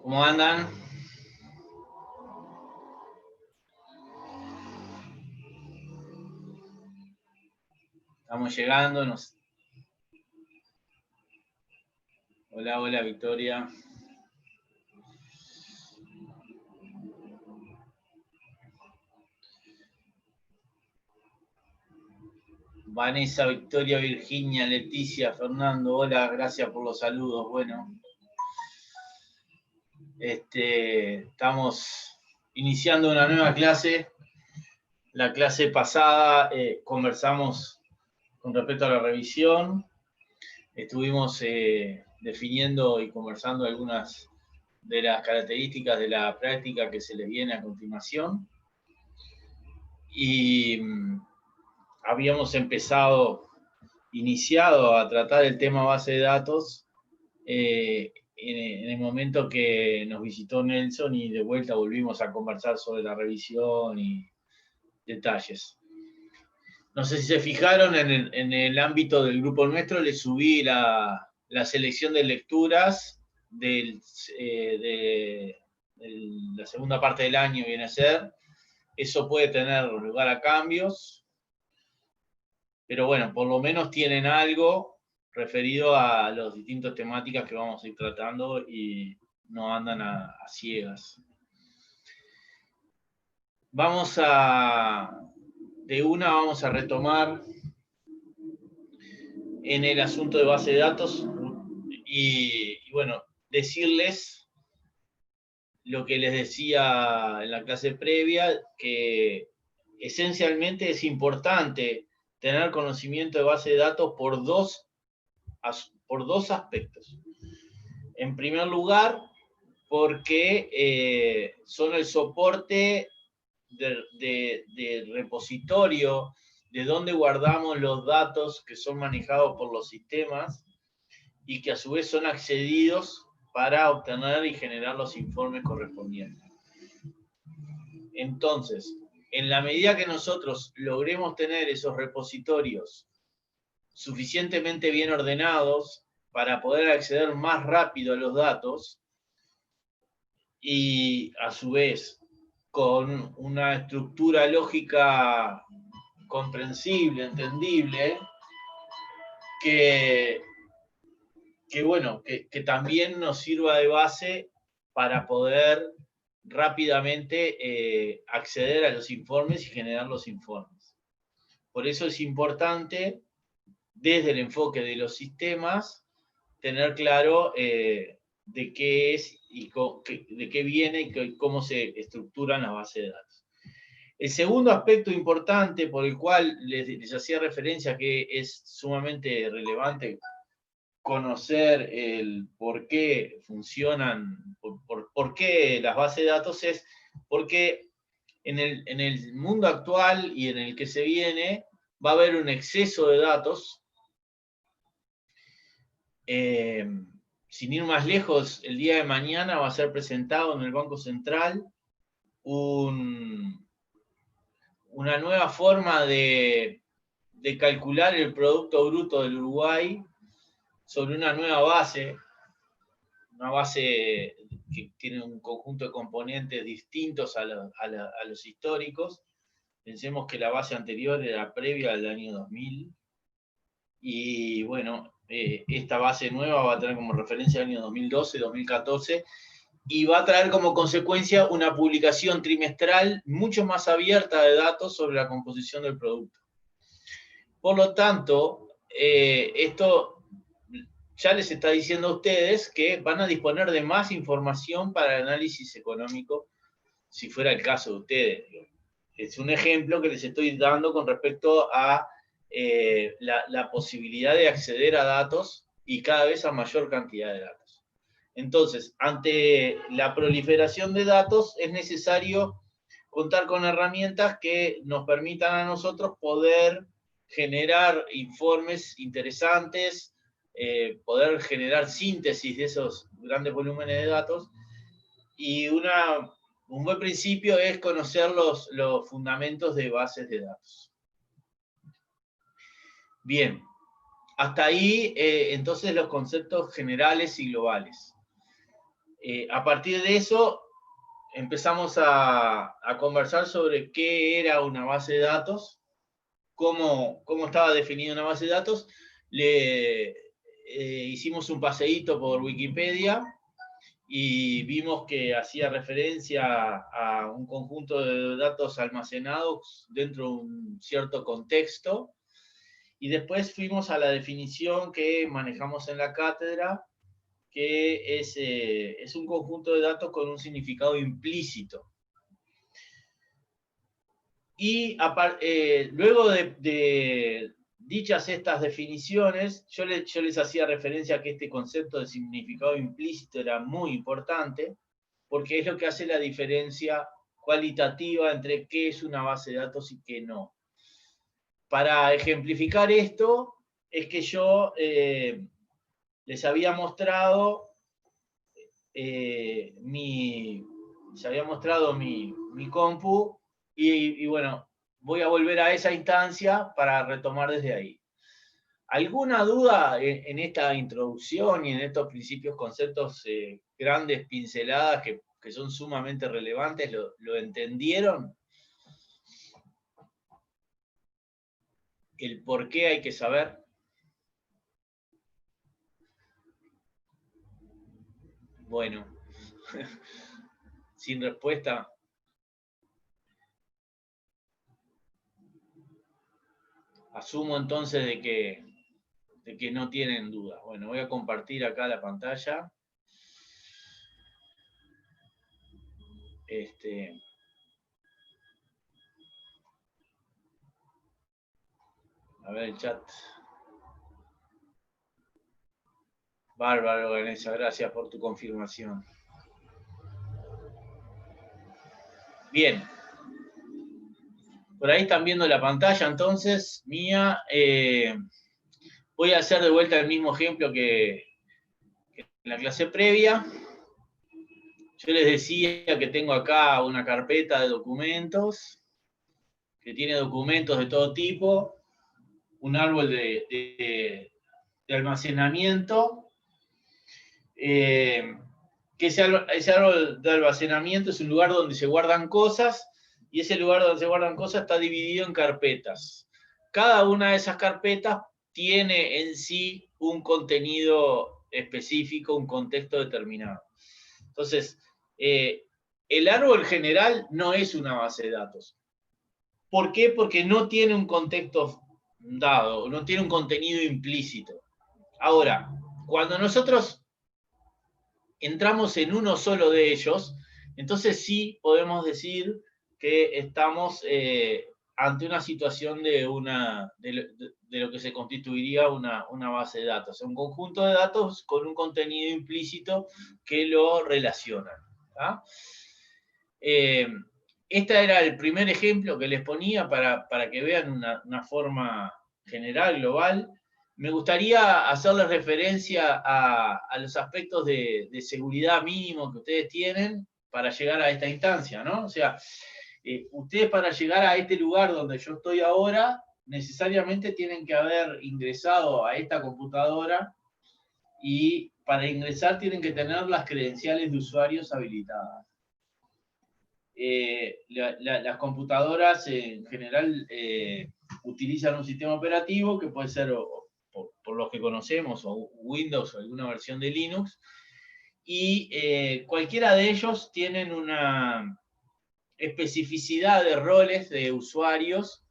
¿Cómo andan? Estamos llegando. Hola, hola, Victoria. Vanessa, Victoria, Virginia, Leticia, Fernando, hola, gracias por los saludos. Bueno, estamos iniciando una nueva clase. La clase pasada conversamos con respecto a la revisión. Estuvimos definiendo y conversando algunas de las características de la práctica que se les viene a continuación. Y habíamos iniciado a tratar el tema base de datos en el momento que nos visitó Nelson y de vuelta volvimos a conversar sobre la revisión y detalles. No sé si se fijaron en el ámbito del grupo nuestro, les subí la selección de lecturas de la segunda parte del año, viene a ser. Eso puede tener lugar a cambios, pero bueno, por lo menos tienen algo referido a las distintas temáticas que vamos a ir tratando y no andan a ciegas. Vamos a retomar en el asunto de base de datos y bueno, decirles lo que les decía en la clase previa, que esencialmente es importante tener conocimiento de base de datos por dos aspectos. En primer lugar, porque son el soporte de repositorio de donde guardamos los datos que son manejados por los sistemas y que a su vez son accedidos para obtener y generar los informes correspondientes. Entonces, en la medida que nosotros logremos tener esos repositorios suficientemente bien ordenados para poder acceder más rápido a los datos y a su vez con una estructura lógica comprensible, entendible, que también nos sirva de base para poder rápidamente acceder a los informes y generar los informes. Por eso es importante, desde el enfoque de los sistemas, tener claro de qué es y de qué viene y cómo se estructuran las bases de datos. El segundo aspecto importante por el cual les hacía referencia, que es sumamente relevante conocer el por qué funcionan, por qué las bases de datos, es porque en el mundo actual y en el que se viene va a haber un exceso de datos. Sin ir más lejos, el día de mañana va a ser presentado en el Banco Central una nueva forma de calcular el Producto Bruto del Uruguay sobre una nueva base que tiene un conjunto de componentes distintos a los históricos. Pensemos que la base anterior era previa al año 2000, y bueno, esta base nueva va a tener como referencia el año 2012, 2014, y va a traer como consecuencia una publicación trimestral mucho más abierta de datos sobre la composición del producto. Por lo tanto, esto ya les está diciendo a ustedes que van a disponer de más información para el análisis económico, si fuera el caso de ustedes. Es un ejemplo que les estoy dando con respecto a la posibilidad de acceder a datos y cada vez a mayor cantidad de datos. Entonces, ante la proliferación de datos, es necesario contar con herramientas que nos permitan a nosotros poder generar informes interesantes, poder generar síntesis de esos grandes volúmenes de datos. Y un buen principio es conocer los fundamentos de bases de datos. Bien, hasta ahí entonces los conceptos generales y globales. A partir de eso empezamos a conversar sobre qué era una base de datos, cómo estaba definida una base de datos. Hicimos un paseíto por Wikipedia y vimos que hacía referencia a un conjunto de datos almacenados dentro de un cierto contexto. Y después fuimos a la definición que manejamos en la cátedra, que es un conjunto de datos con un significado implícito. Y luego de dichas estas definiciones, yo les hacía referencia a que este concepto de significado implícito era muy importante, porque es lo que hace la diferencia cualitativa entre qué es una base de datos y qué no. Para ejemplificar esto, es que yo les había mostrado mi compu y bueno, voy a volver a esa instancia para retomar desde ahí. ¿Alguna duda en esta introducción y en estos principios, conceptos, grandes pinceladas que son sumamente relevantes? ¿Lo entendieron? ¿El por qué hay que saber? Bueno, sin respuesta. Asumo entonces de que no tienen dudas. Bueno, voy a compartir acá la pantalla. A ver el chat. Bárbaro, Vanessa, gracias por tu confirmación. Bien. Por ahí están viendo la pantalla entonces, mía. Voy a hacer de vuelta el mismo ejemplo que en la clase previa. Yo les decía que tengo acá una carpeta de documentos, que tiene documentos de todo tipo, un árbol de almacenamiento, que ese árbol de almacenamiento es un lugar donde se guardan cosas, y ese lugar donde se guardan cosas está dividido en carpetas. Cada una de esas carpetas tiene en sí un contenido específico, un contexto determinado. Entonces, el árbol general no es una base de datos. ¿Por qué? Porque no tiene un contexto dado, no tiene un contenido implícito. Ahora, cuando nosotros entramos en uno solo de ellos, entonces sí podemos decir que estamos ante una situación de lo que se constituiría una base de datos, un conjunto de datos con un contenido implícito que lo relacionan. Este era el primer ejemplo que les ponía para que vean una forma general, global. Me gustaría hacerles referencia a los aspectos de seguridad mínimo que ustedes tienen para llegar a esta instancia, ¿no? O sea, ustedes para llegar a este lugar donde yo estoy ahora, necesariamente tienen que haber ingresado a esta computadora y para ingresar tienen que tener las credenciales de usuarios habilitadas. Las computadoras en general utilizan un sistema operativo que puede ser, por los que conocemos, o Windows o alguna versión de Linux, y cualquiera de ellos tienen una especificidad de roles de usuarios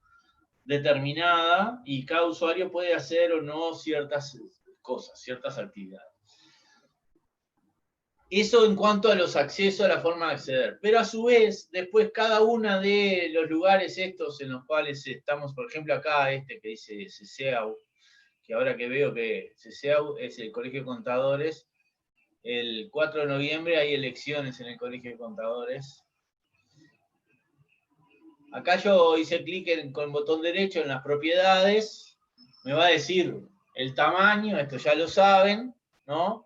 determinada, y cada usuario puede hacer o no ciertas cosas, ciertas actividades. Eso en cuanto a los accesos, a la forma de acceder. Pero a su vez, después cada uno de los lugares estos en los cuales estamos, por ejemplo acá que dice CCAU, que ahora que veo que CCAU es el Colegio de Contadores, el 4 de noviembre hay elecciones en el Colegio de Contadores. Acá yo hice clic con el botón derecho en las propiedades, me va a decir el tamaño, esto ya lo saben, ¿no?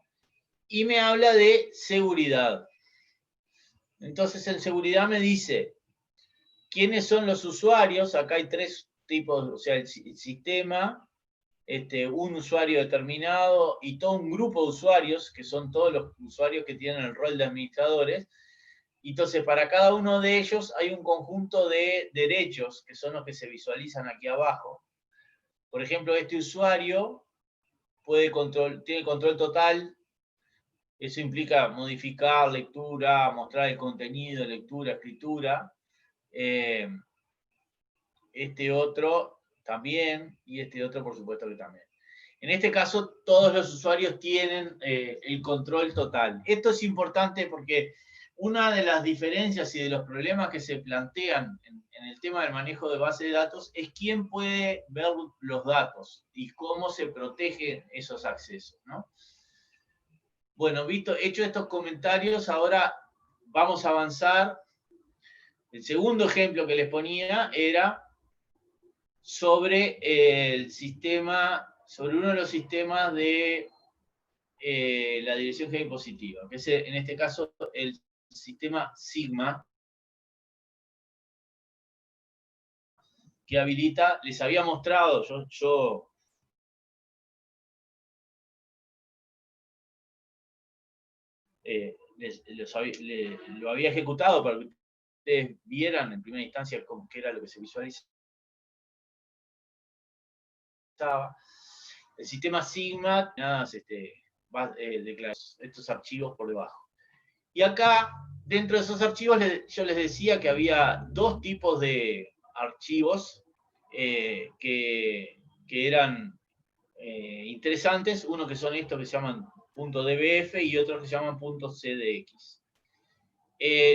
Y me habla de seguridad. Entonces en seguridad me dice quiénes son los usuarios. Acá hay tres tipos, o sea, el sistema, un usuario determinado y todo un grupo de usuarios, que son todos los usuarios que tienen el rol de administradores. Entonces, para cada uno de ellos hay un conjunto de derechos, que son los que se visualizan aquí abajo. Por ejemplo, este usuario tiene control total. Eso implica modificar, lectura, mostrar el contenido, lectura, escritura. Este otro también, y este otro por supuesto que también. En este caso, todos los usuarios tienen el control total. Esto es importante porque una de las diferencias y de los problemas que se plantean en el tema del manejo de base de datos es quién puede ver los datos y cómo se protegen esos accesos, ¿no? Bueno, hecho estos comentarios, ahora vamos a avanzar. El segundo ejemplo que les ponía era sobre el sistema, sobre uno de los sistemas de la dirección general impositiva, que es en este caso el sistema Sigma, que habilita, les había mostrado, lo había ejecutado para que ustedes vieran en primera instancia cómo que era lo que se visualizaba. El sistema Sigma, estos archivos por debajo. Y acá, dentro de esos archivos, yo les decía que había dos tipos de archivos que eran interesantes. Uno que son estos que se llaman .dbf y otros que se llaman .cdx.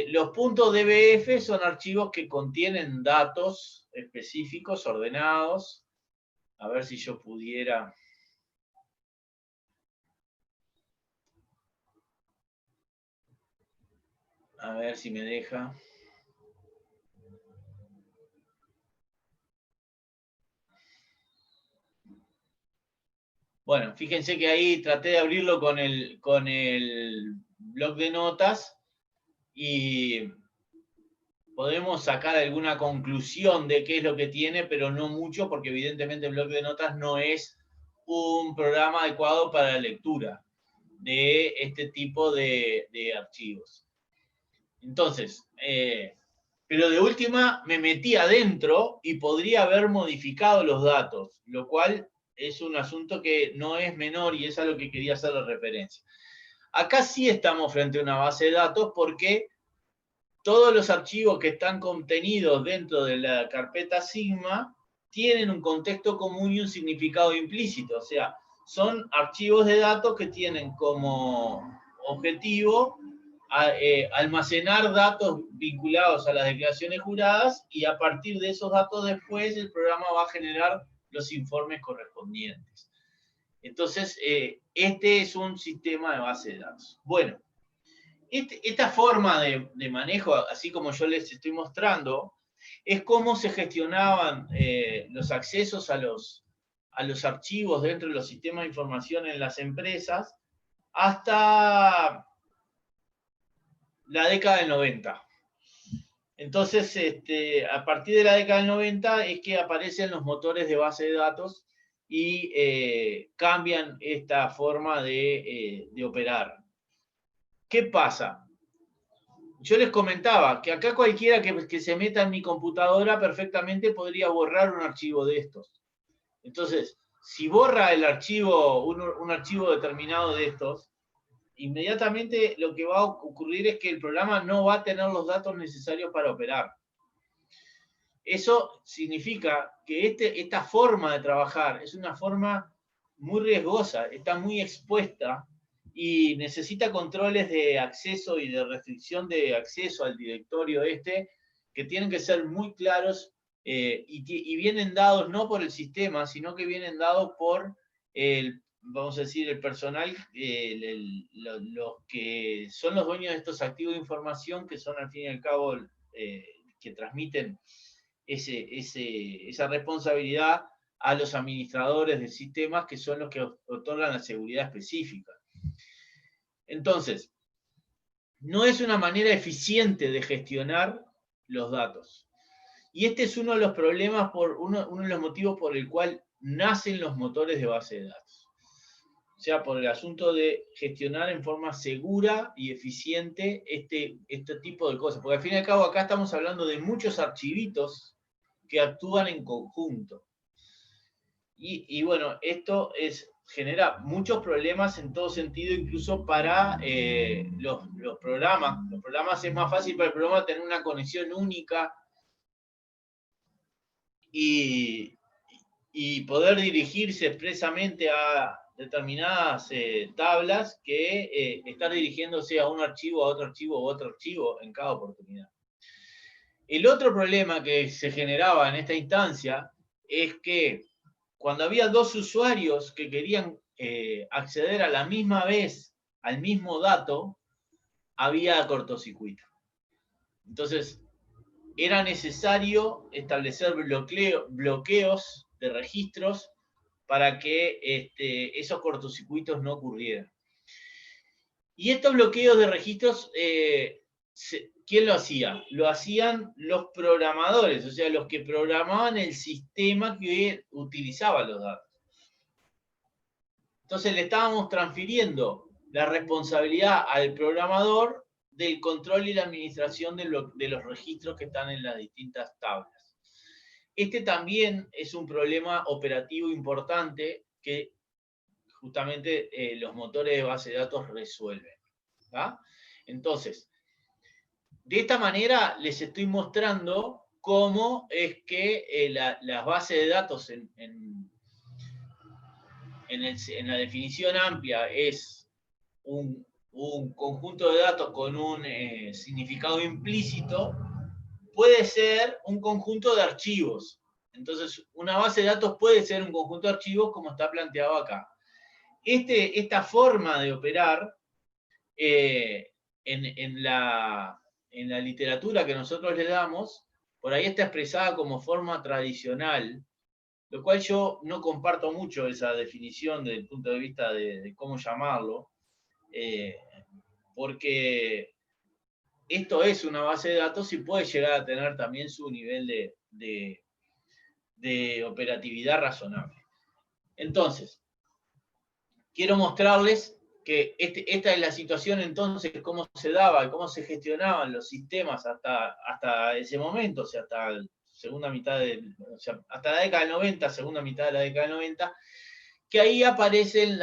Los .dbf son archivos que contienen datos específicos, ordenados. A ver si yo pudiera... A ver si me deja. Bueno, fíjense que ahí traté de abrirlo con el bloc de notas y podemos sacar alguna conclusión de qué es lo que tiene, pero no mucho, porque evidentemente el bloc de notas no es un programa adecuado para la lectura de este tipo de archivos. Entonces, pero de última me metí adentro y podría haber modificado los datos, lo cual es un asunto que no es menor y es a lo que quería hacer la referencia. Acá sí estamos frente a una base de datos porque todos los archivos que están contenidos dentro de la carpeta Sigma tienen un contexto común y un significado implícito. O sea, son archivos de datos que tienen como objetivo almacenar datos vinculados a las declaraciones juradas y a partir de esos datos después el programa va a generar los informes correspondientes. Entonces, este es un sistema de base de datos. Bueno, esta forma de manejo, así como yo les estoy mostrando, es cómo se gestionaban los accesos a los archivos dentro de los sistemas de información en las empresas hasta la década del 90. Entonces, a partir de la década del 90 es que aparecen los motores de base de datos y cambian esta forma de operar. ¿Qué pasa? Yo les comentaba que acá cualquiera que se meta en mi computadora perfectamente podría borrar un archivo de estos. Entonces, si borra el archivo, un archivo determinado de estos, inmediatamente lo que va a ocurrir es que el programa no va a tener los datos necesarios para operar. Eso significa que esta forma de trabajar es una forma muy riesgosa, está muy expuesta y necesita controles de acceso y de restricción de acceso al directorio que tienen que ser muy claros y vienen dados no por el sistema, sino que vienen dados por vamos a decir, el personal, los que son los dueños de estos activos de información, que son al fin y al cabo que transmiten esa responsabilidad a los administradores de sistemas, que son los que otorgan la seguridad específica. Entonces, no es una manera eficiente de gestionar los datos. Y este es uno de los problemas, uno de los motivos por el cual nacen los motores de base de datos. O sea, por el asunto de gestionar en forma segura y eficiente este tipo de cosas. Porque al fin y al cabo acá estamos hablando de muchos archivitos que actúan en conjunto. Y bueno, esto genera muchos problemas en todo sentido, incluso para los programas. Los programas es más fácil para el programa tener una conexión única y poder dirigirse expresamente a determinadas tablas que estar dirigiéndose a un archivo, a otro archivo, u otro archivo en cada oportunidad. El otro problema que se generaba en esta instancia es que cuando había dos usuarios que querían acceder a la misma vez al mismo dato, había cortocircuito. Entonces, era necesario establecer bloqueos de registros para que esos cortocircuitos no ocurrieran. Y estos bloqueos de registros, ¿quién lo hacía? Lo hacían los programadores, o sea, los que programaban el sistema que utilizaba los datos. Entonces le estábamos transfiriendo la responsabilidad al programador del control y la administración de los registros que están en las distintas tablas. Este también es un problema operativo importante que justamente los motores de base de datos resuelven. ¿tá? Entonces, de esta manera les estoy mostrando cómo es que las bases de datos en la definición amplia es un conjunto de datos con un significado implícito, puede ser un conjunto de archivos. Entonces, una base de datos puede ser un conjunto de archivos como está planteado acá. Esta forma de operar en la literatura que nosotros le damos, por ahí está expresada como forma tradicional, lo cual yo no comparto mucho esa definición desde el punto de vista de cómo llamarlo, porque esto es una base de datos y puede llegar a tener también su nivel de operatividad razonable. Entonces, quiero mostrarles que esta es la situación entonces, cómo se daba y cómo se gestionaban los sistemas hasta ese momento, o sea, hasta la segunda mitad hasta la década del 90, segunda mitad de la década del 90, que ahí aparecen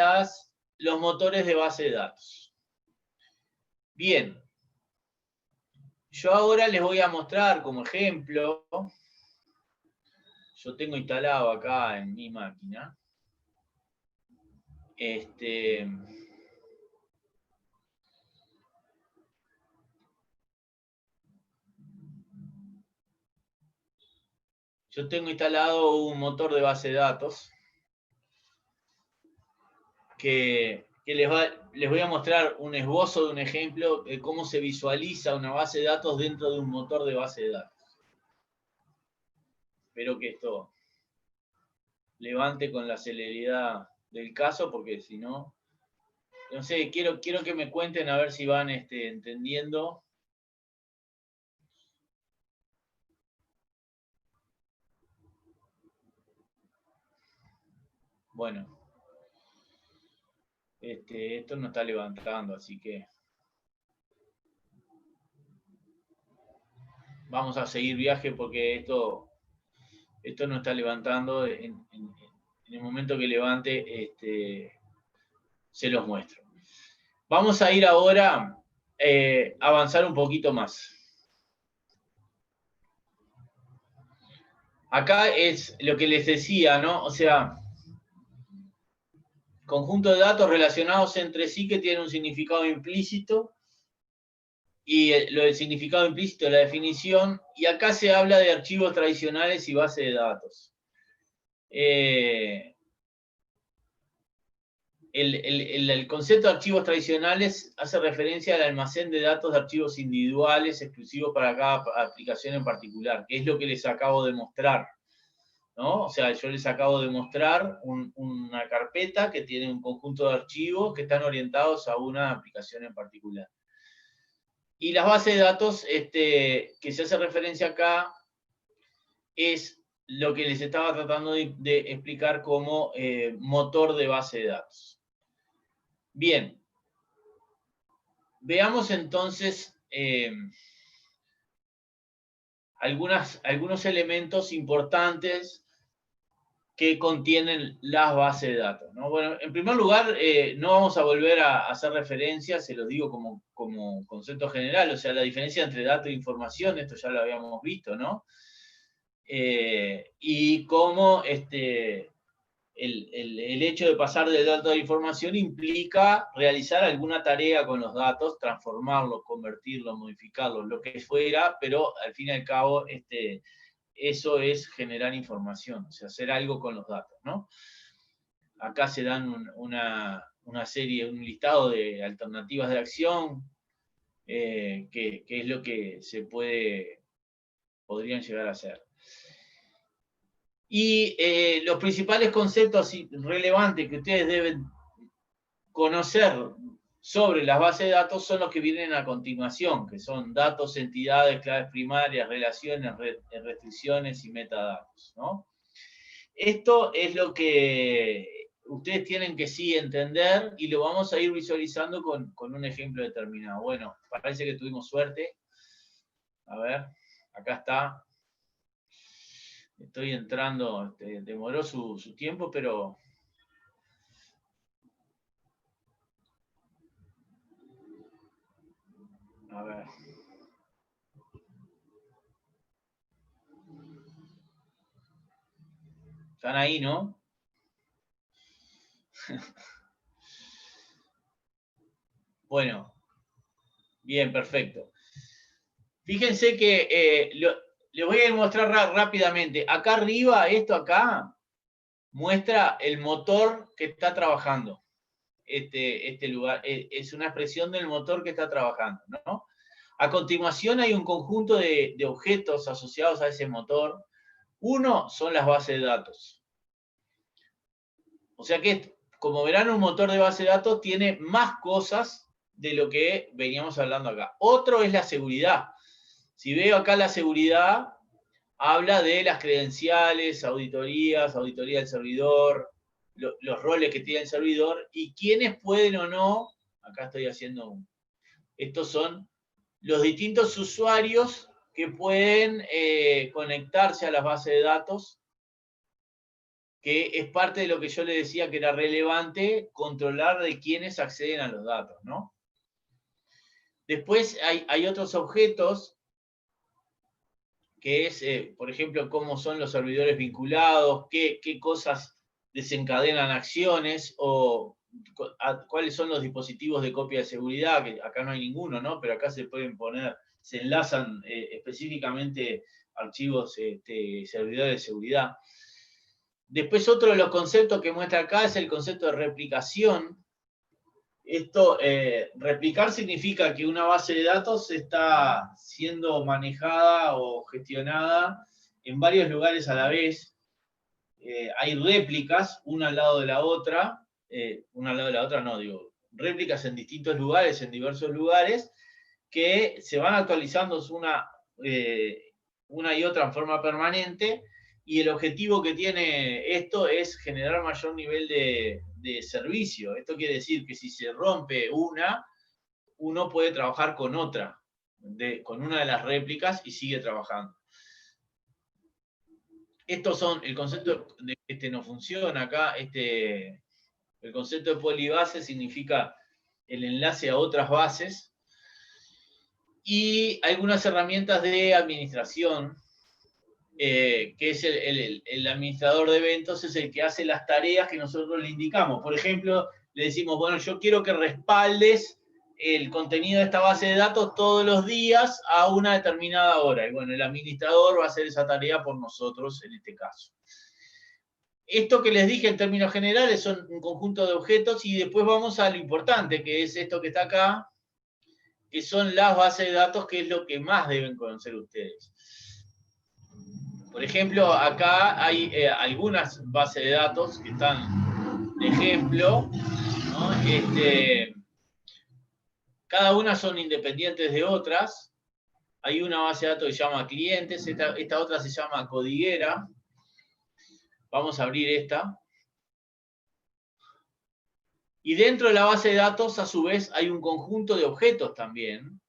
los motores de base de datos. Bien, yo ahora les voy a mostrar como ejemplo, yo tengo instalado acá en mi máquina, yo tengo instalado un motor de base de datos que les voy a mostrar un esbozo de un ejemplo de cómo se visualiza una base de datos dentro de un motor de base de datos. Espero que esto levante con la celeridad del caso, porque si no, no sé, quiero que me cuenten a ver si van entendiendo. Bueno, esto no está levantando, así que vamos a seguir viaje porque esto no está levantando. En el momento que levante, se los muestro. Vamos a ir ahora a avanzar un poquito más. Acá es lo que les decía, ¿no? O sea, conjunto de datos relacionados entre sí que tienen un significado implícito, y lo del significado implícito, la definición, y acá se habla de archivos tradicionales y base de datos. El concepto de archivos tradicionales hace referencia al almacén de datos de archivos individuales exclusivos para cada aplicación en particular, que es lo que les acabo de mostrar, ¿no? O sea, yo les acabo de mostrar una carpeta que tiene un conjunto de archivos que están orientados a una aplicación en particular. Y las bases de datos que se hace referencia acá es lo que les estaba tratando de explicar como motor de base de datos. Bien, veamos entonces algunos elementos importantes que contienen las bases de datos, ¿no? Bueno, en primer lugar, no vamos a volver a hacer referencias, se los digo como concepto general, o sea, la diferencia entre datos e información, esto ya lo habíamos visto, ¿no? Y cómo el hecho de pasar de datos a información implica realizar alguna tarea con los datos, transformarlos, convertirlos, modificarlos, lo que fuera, pero al fin y al cabo eso es generar información, o sea, hacer algo con los datos, ¿no? Acá se dan una serie, un listado de alternativas de acción, que es lo que podrían llegar a hacer. Y los principales conceptos relevantes que ustedes deben conocer sobre las bases de datos son los que vienen a continuación, que son datos, entidades, claves primarias, relaciones, restricciones y metadatos, ¿no? Esto es lo que ustedes tienen que sí entender y lo vamos a ir visualizando con un ejemplo determinado. Bueno, parece que tuvimos suerte. A ver, acá está. Estoy entrando, demoró su tiempo, pero... A ver. ¿Están ahí, no? Bueno, bien, perfecto. Fíjense que les voy a mostrar rápidamente. Acá arriba, esto acá, muestra el motor que está trabajando. Este lugar es una expresión del motor que está trabajando, ¿no? A continuación hay un conjunto de objetos asociados a ese motor. Uno son las bases de datos. O sea que, como verán, un motor de base de datos tiene más cosas de lo que veníamos hablando acá. Otro es la seguridad. Si veo acá la seguridad, habla de las credenciales, auditoría del servidor, los roles que tiene el servidor y quiénes pueden o no, acá estoy haciendo estos son los distintos usuarios que pueden conectarse a las bases de datos, que es parte de lo que yo le decía que era relevante controlar de quiénes acceden a los datos, ¿no? Después hay otros objetos, que es, por ejemplo, cómo son los servidores vinculados, qué cosas desencadenan acciones, o cuáles son los dispositivos de copia de seguridad, que acá no hay ninguno, ¿no? Pero acá se pueden poner, se enlazan específicamente archivos, servidores de seguridad. Después otro de los conceptos que muestra acá es el concepto de replicación. Esto, replicar significa que una base de datos está siendo manejada o gestionada en varios lugares a la vez. Hay réplicas, una al lado de la otra, no, digo, réplicas en distintos lugares, en diversos lugares, que se van actualizando una y otra en forma permanente, y el objetivo que tiene esto es generar mayor nivel de servicio. Esto quiere decir que si se rompe uno puede trabajar con otra, con una de las réplicas y sigue trabajando. Estos son el concepto de que no funciona acá. El concepto de polibase significa el enlace a otras bases. Y algunas herramientas de administración, que es el administrador de eventos, es el que hace las tareas que nosotros le indicamos. Por ejemplo, le decimos, bueno, yo quiero que respaldes el contenido de esta base de datos todos los días a una determinada hora. Y bueno, el administrador va a hacer esa tarea por nosotros en este caso. Esto que les dije en términos generales son un conjunto de objetos, y después vamos a lo importante, que es esto que está acá, que son las bases de datos, que es lo que más deben conocer ustedes. Por ejemplo, acá hay algunas bases de datos que están de ejemplo, ¿no? Cada una son independientes de otras. Hay una base de datos que se llama clientes, esta otra se llama codiguera. Vamos a abrir esta. Y dentro de la base de datos, a su vez, hay un conjunto de objetos también.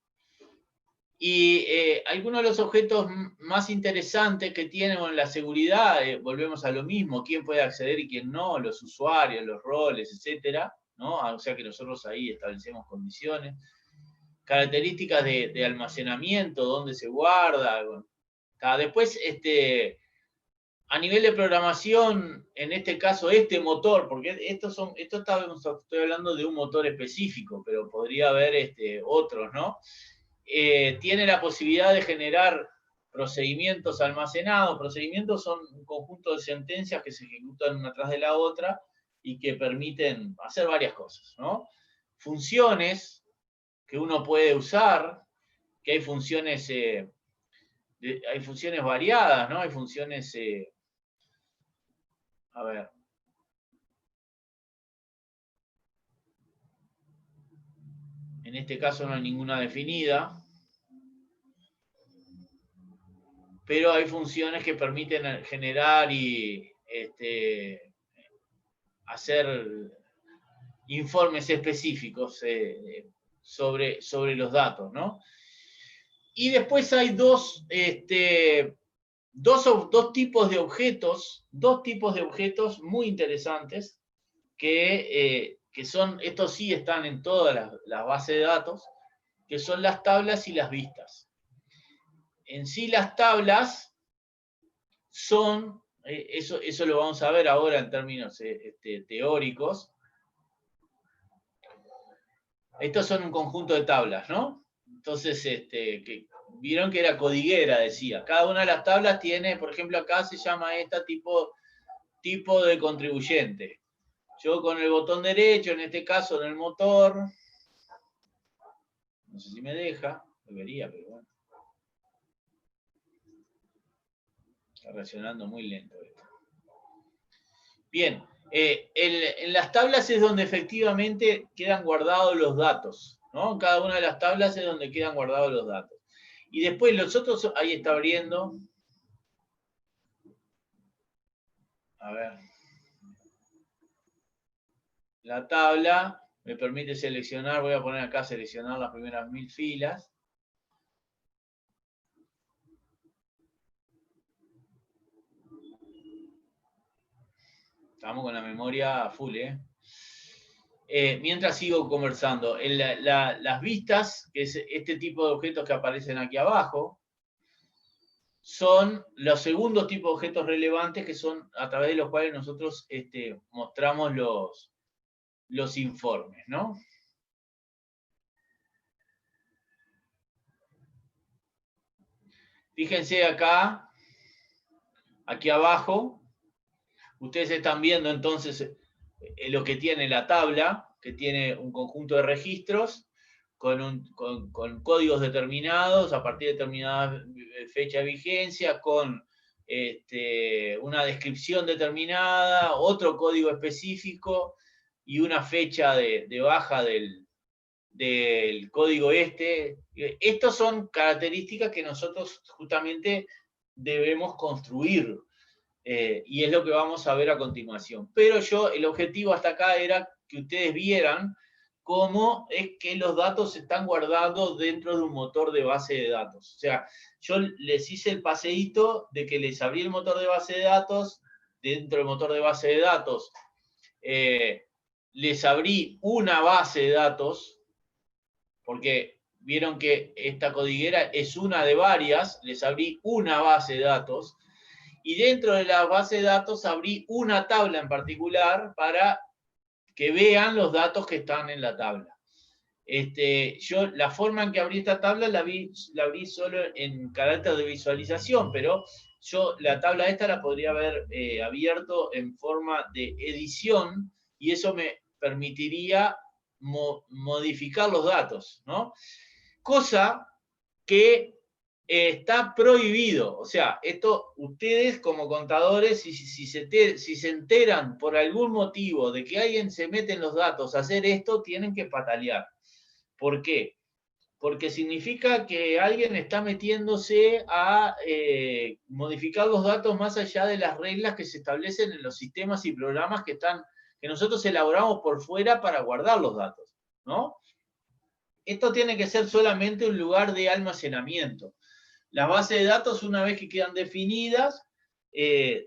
Y algunos de los objetos más interesantes que tienen en la seguridad, volvemos a lo mismo, quién puede acceder y quién no, los usuarios, los roles, etcétera, ¿no? O sea que nosotros ahí establecemos condiciones. Características de almacenamiento, dónde se guarda. Después, a nivel de programación, en este caso, este motor, porque estoy hablando de un motor específico, pero podría haber otros, ¿no? Tiene la posibilidad de generar procedimientos almacenados. Procedimientos son un conjunto de sentencias que se ejecutan una tras de la otra y que permiten hacer varias cosas, ¿no? Funciones que uno puede usar, que hay funciones variadas, ¿no? Hay funciones, a ver. En este caso no hay ninguna definida, pero hay funciones que permiten generar y hacer informes específicos sobre los datos, ¿no? Y después hay dos tipos de objetos muy interesantes que son, estos sí están en todas las bases de datos, que son las tablas y las vistas. En sí las tablas son, eso lo vamos a ver ahora en términos teóricos. Estos son un conjunto de tablas, ¿no? Entonces, vieron que era codiguera, decía. Cada una de las tablas tiene, por ejemplo, acá se llama esta tipo de contribuyente. Yo con el botón derecho, en este caso en el motor, no sé si me deja, debería, pero bueno. Está reaccionando muy lento esto. Bien, en las tablas es donde efectivamente quedan guardados los datos, ¿no? En cada una de las tablas es donde quedan guardados los datos. Y después los otros, ahí está abriendo. A ver. La tabla me permite seleccionar, voy a poner acá seleccionar las primeras 1000 filas. Estamos con la memoria full, ¿eh? Mientras sigo conversando, las vistas, que es este tipo de objetos que aparecen aquí abajo, son los segundos tipos de objetos relevantes que son a través de los cuales nosotros mostramos los informes, ¿no? Fíjense acá, aquí abajo, ustedes están viendo entonces lo que tiene la tabla, que tiene un conjunto de registros con códigos determinados a partir de determinada fecha de vigencia, con una descripción determinada, otro código específico y una fecha de baja del código Estas son características que nosotros justamente debemos construir. Y es lo que vamos a ver a continuación. Pero el objetivo hasta acá era que ustedes vieran cómo es que los datos están guardados dentro de un motor de base de datos. O sea, yo les hice el paseíto de que les abrí el motor de base de datos, dentro del motor de base de datos les abrí una base de datos, porque vieron que esta codiguera es una de varias, les abrí una base de datos, y dentro de la base de datos abrí una tabla en particular para que vean los datos que están en la tabla. Yo la forma en que abrí esta tabla la abrí solo en carácter de visualización, pero yo la tabla esta la podría haber abierto en forma de edición y eso me permitiría modificar los datos, ¿no? Cosa que está prohibido. O sea, esto ustedes como contadores, si se enteran por algún motivo de que alguien se mete en los datos a hacer esto, tienen que patalear. ¿Por qué? porque significa que alguien está metiéndose a modificar los datos más allá de las reglas que se establecen en los sistemas y programas que nosotros elaboramos por fuera para guardar los datos, ¿no? Esto tiene que ser solamente un lugar de almacenamiento. Las bases de datos, una vez que quedan definidas,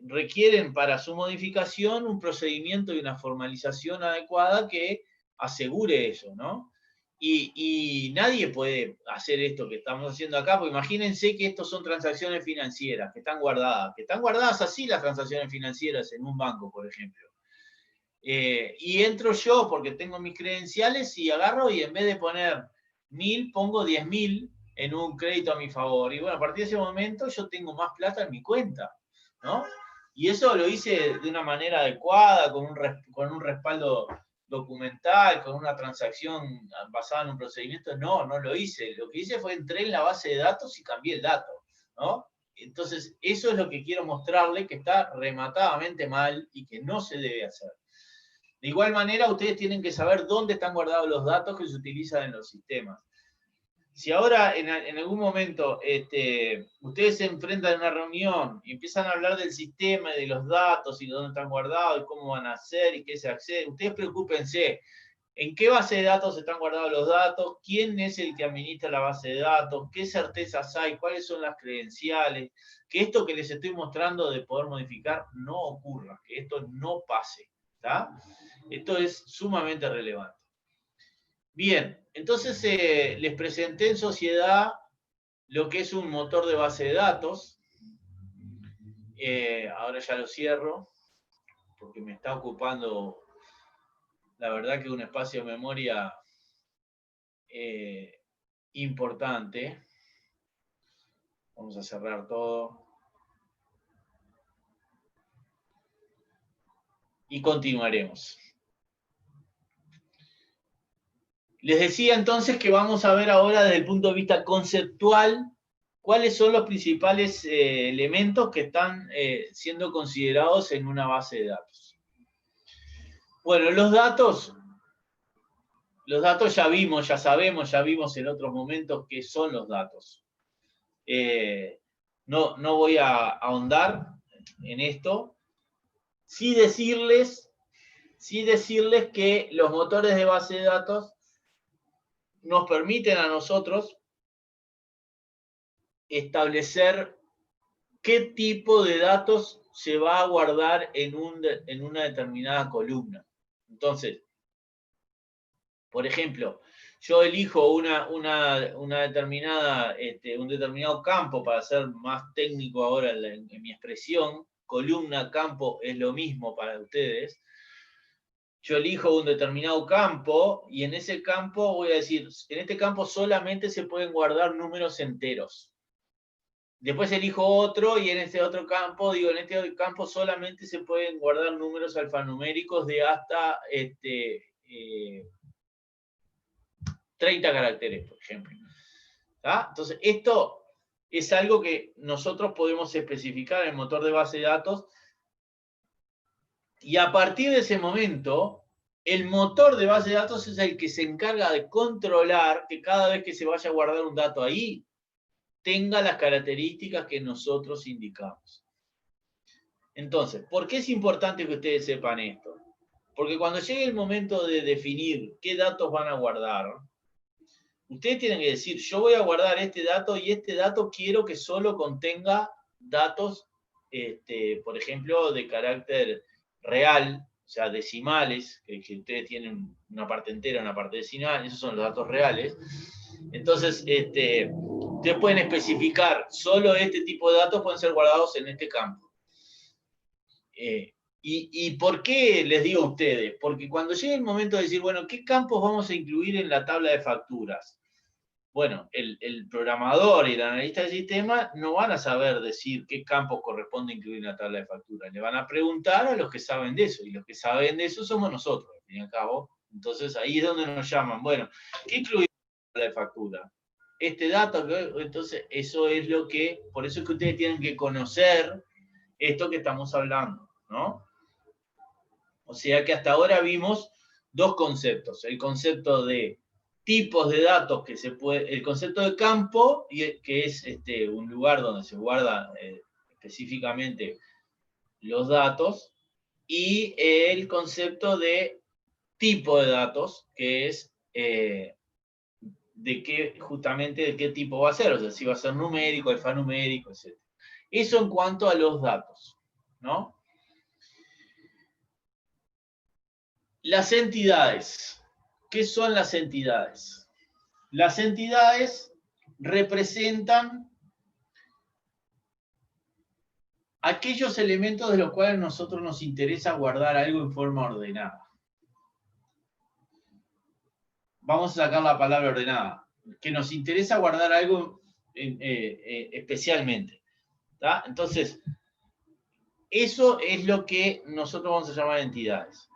requieren para su modificación un procedimiento y una formalización adecuada que asegure eso, ¿no? Y nadie puede hacer esto que estamos haciendo acá, porque imagínense que estos son transacciones financieras que están guardadas así las transacciones financieras en un banco, por ejemplo. Y entro yo porque tengo mis credenciales y agarro y en vez de poner 1000, pongo 10.000 en un crédito a mi favor. Y bueno, a partir de ese momento yo tengo más plata en mi cuenta, ¿no? Y eso lo hice de una manera adecuada, con un respaldo documental, con una transacción basada en un procedimiento. No lo hice. Lo que hice fue entré en la base de datos y cambié el dato, ¿no? Entonces, eso es lo que quiero mostrarle, que está rematadamente mal y que no se debe hacer. De igual manera, ustedes tienen que saber dónde están guardados los datos que se utilizan en los sistemas. Si ahora en algún momento ustedes se enfrentan a una reunión y empiezan a hablar del sistema y de los datos y de dónde están guardados y cómo van a hacer y qué se accede, ustedes preocúpense en qué base de datos están guardados los datos, quién es el que administra la base de datos, qué certezas hay, cuáles son las credenciales, que esto que les estoy mostrando de poder modificar no ocurra, que esto no pase, ¿está? Esto es sumamente relevante. Bien, entonces les presenté en sociedad lo que es un motor de base de datos. Ahora ya lo cierro, porque me está ocupando, la verdad, que un espacio de memoria importante. Vamos a cerrar todo. Y continuaremos. Les decía entonces que vamos a ver ahora desde el punto de vista conceptual cuáles son los principales elementos que están siendo considerados en una base de datos. Bueno, los datos ya vimos, ya sabemos, ya vimos en otros momentos qué son los datos. No voy a ahondar en esto. Sí decirles que los motores de base de datos nos permiten a nosotros establecer qué tipo de datos se va a guardar en una determinada columna. Entonces, por ejemplo, yo elijo un determinado campo, para ser más técnico ahora en mi expresión, columna, campo es lo mismo para ustedes. Yo elijo un determinado campo y en ese campo voy a decir, en este campo solamente se pueden guardar números enteros. Después elijo otro y en este otro campo, en este campo solamente se pueden guardar números alfanuméricos de hasta 30 caracteres, por ejemplo. ¿Ah? Entonces, esto es algo que nosotros podemos especificar en el motor de base de datos y a partir de ese momento, el motor de base de datos es el que se encarga de controlar que cada vez que se vaya a guardar un dato ahí, tenga las características que nosotros indicamos. Entonces, ¿por qué es importante que ustedes sepan esto? Porque cuando llegue el momento de definir qué datos van a guardar, ustedes tienen que decir, yo voy a guardar este dato y este dato quiero que solo contenga datos, por ejemplo, de carácter real, o sea, decimales, que ustedes tienen una parte entera, una parte decimal, esos son los datos reales. Entonces, ustedes pueden especificar, solo este tipo de datos pueden ser guardados en este campo. ¿Y por qué les digo a ustedes? Porque cuando llegue el momento de decir, bueno, ¿qué campos vamos a incluir en la tabla de facturas? Bueno, el programador y el analista de sistema no van a saber decir qué campos corresponde incluir en la tabla de facturas. Le van a preguntar a los que saben de eso, y los que saben de eso somos nosotros, al fin y al cabo. Entonces ahí es donde nos llaman. Bueno, ¿qué incluye en la tabla de factura? Este dato, entonces eso es lo que, por eso es que ustedes tienen que conocer esto que estamos hablando, ¿no? O sea que hasta ahora vimos dos conceptos. El concepto de tipos de datos que se puede, el concepto de campo, que es un lugar donde se guardan específicamente los datos, y el concepto de tipo de datos, que es justamente de qué tipo va a ser, o sea, si va a ser numérico, alfanumérico, etc. Eso en cuanto a los datos, ¿no? Las entidades. ¿Qué son las entidades? Las entidades representan aquellos elementos de los cuales a nosotros nos interesa guardar algo en forma ordenada. Vamos a sacar la palabra ordenada. Que nos interesa guardar algo especialmente. ¿Tá? Entonces, eso es lo que nosotros vamos a llamar entidades.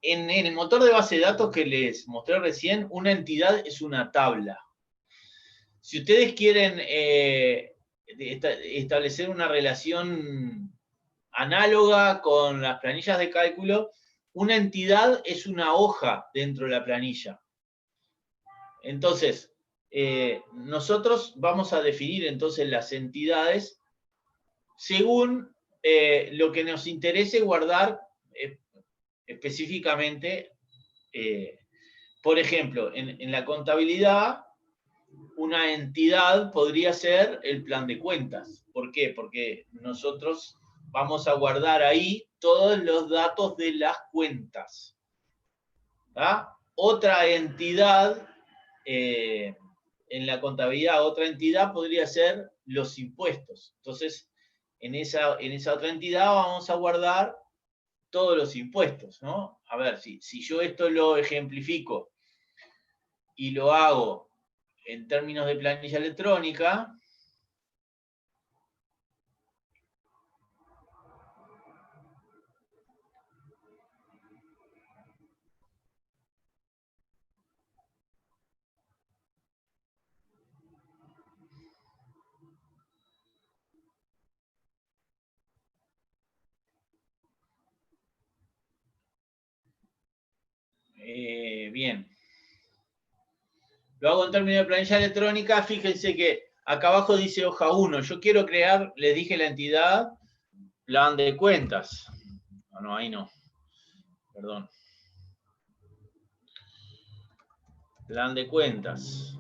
En el motor de base de datos que les mostré recién, una entidad es una tabla. Si ustedes quieren establecer una relación análoga con las planillas de cálculo, una entidad es una hoja dentro de la planilla. Entonces, nosotros vamos a definir entonces las entidades según lo que nos interese guardar específicamente. Por ejemplo, en la contabilidad, una entidad podría ser el plan de cuentas. ¿Por qué? Porque nosotros vamos a guardar ahí todos los datos de las cuentas. ¿Tá? Otra entidad, en la contabilidad, otra entidad podría ser los impuestos. Entonces, en esa otra entidad vamos a guardar todos los impuestos, ¿no? A ver, si yo esto lo ejemplifico y lo hago en términos de planilla electrónica, bien. Lo hago en términos de planilla electrónica, fíjense que acá abajo dice hoja 1. Yo quiero crear, les dije la entidad, plan de cuentas. No, ahí no. Perdón. Plan de cuentas.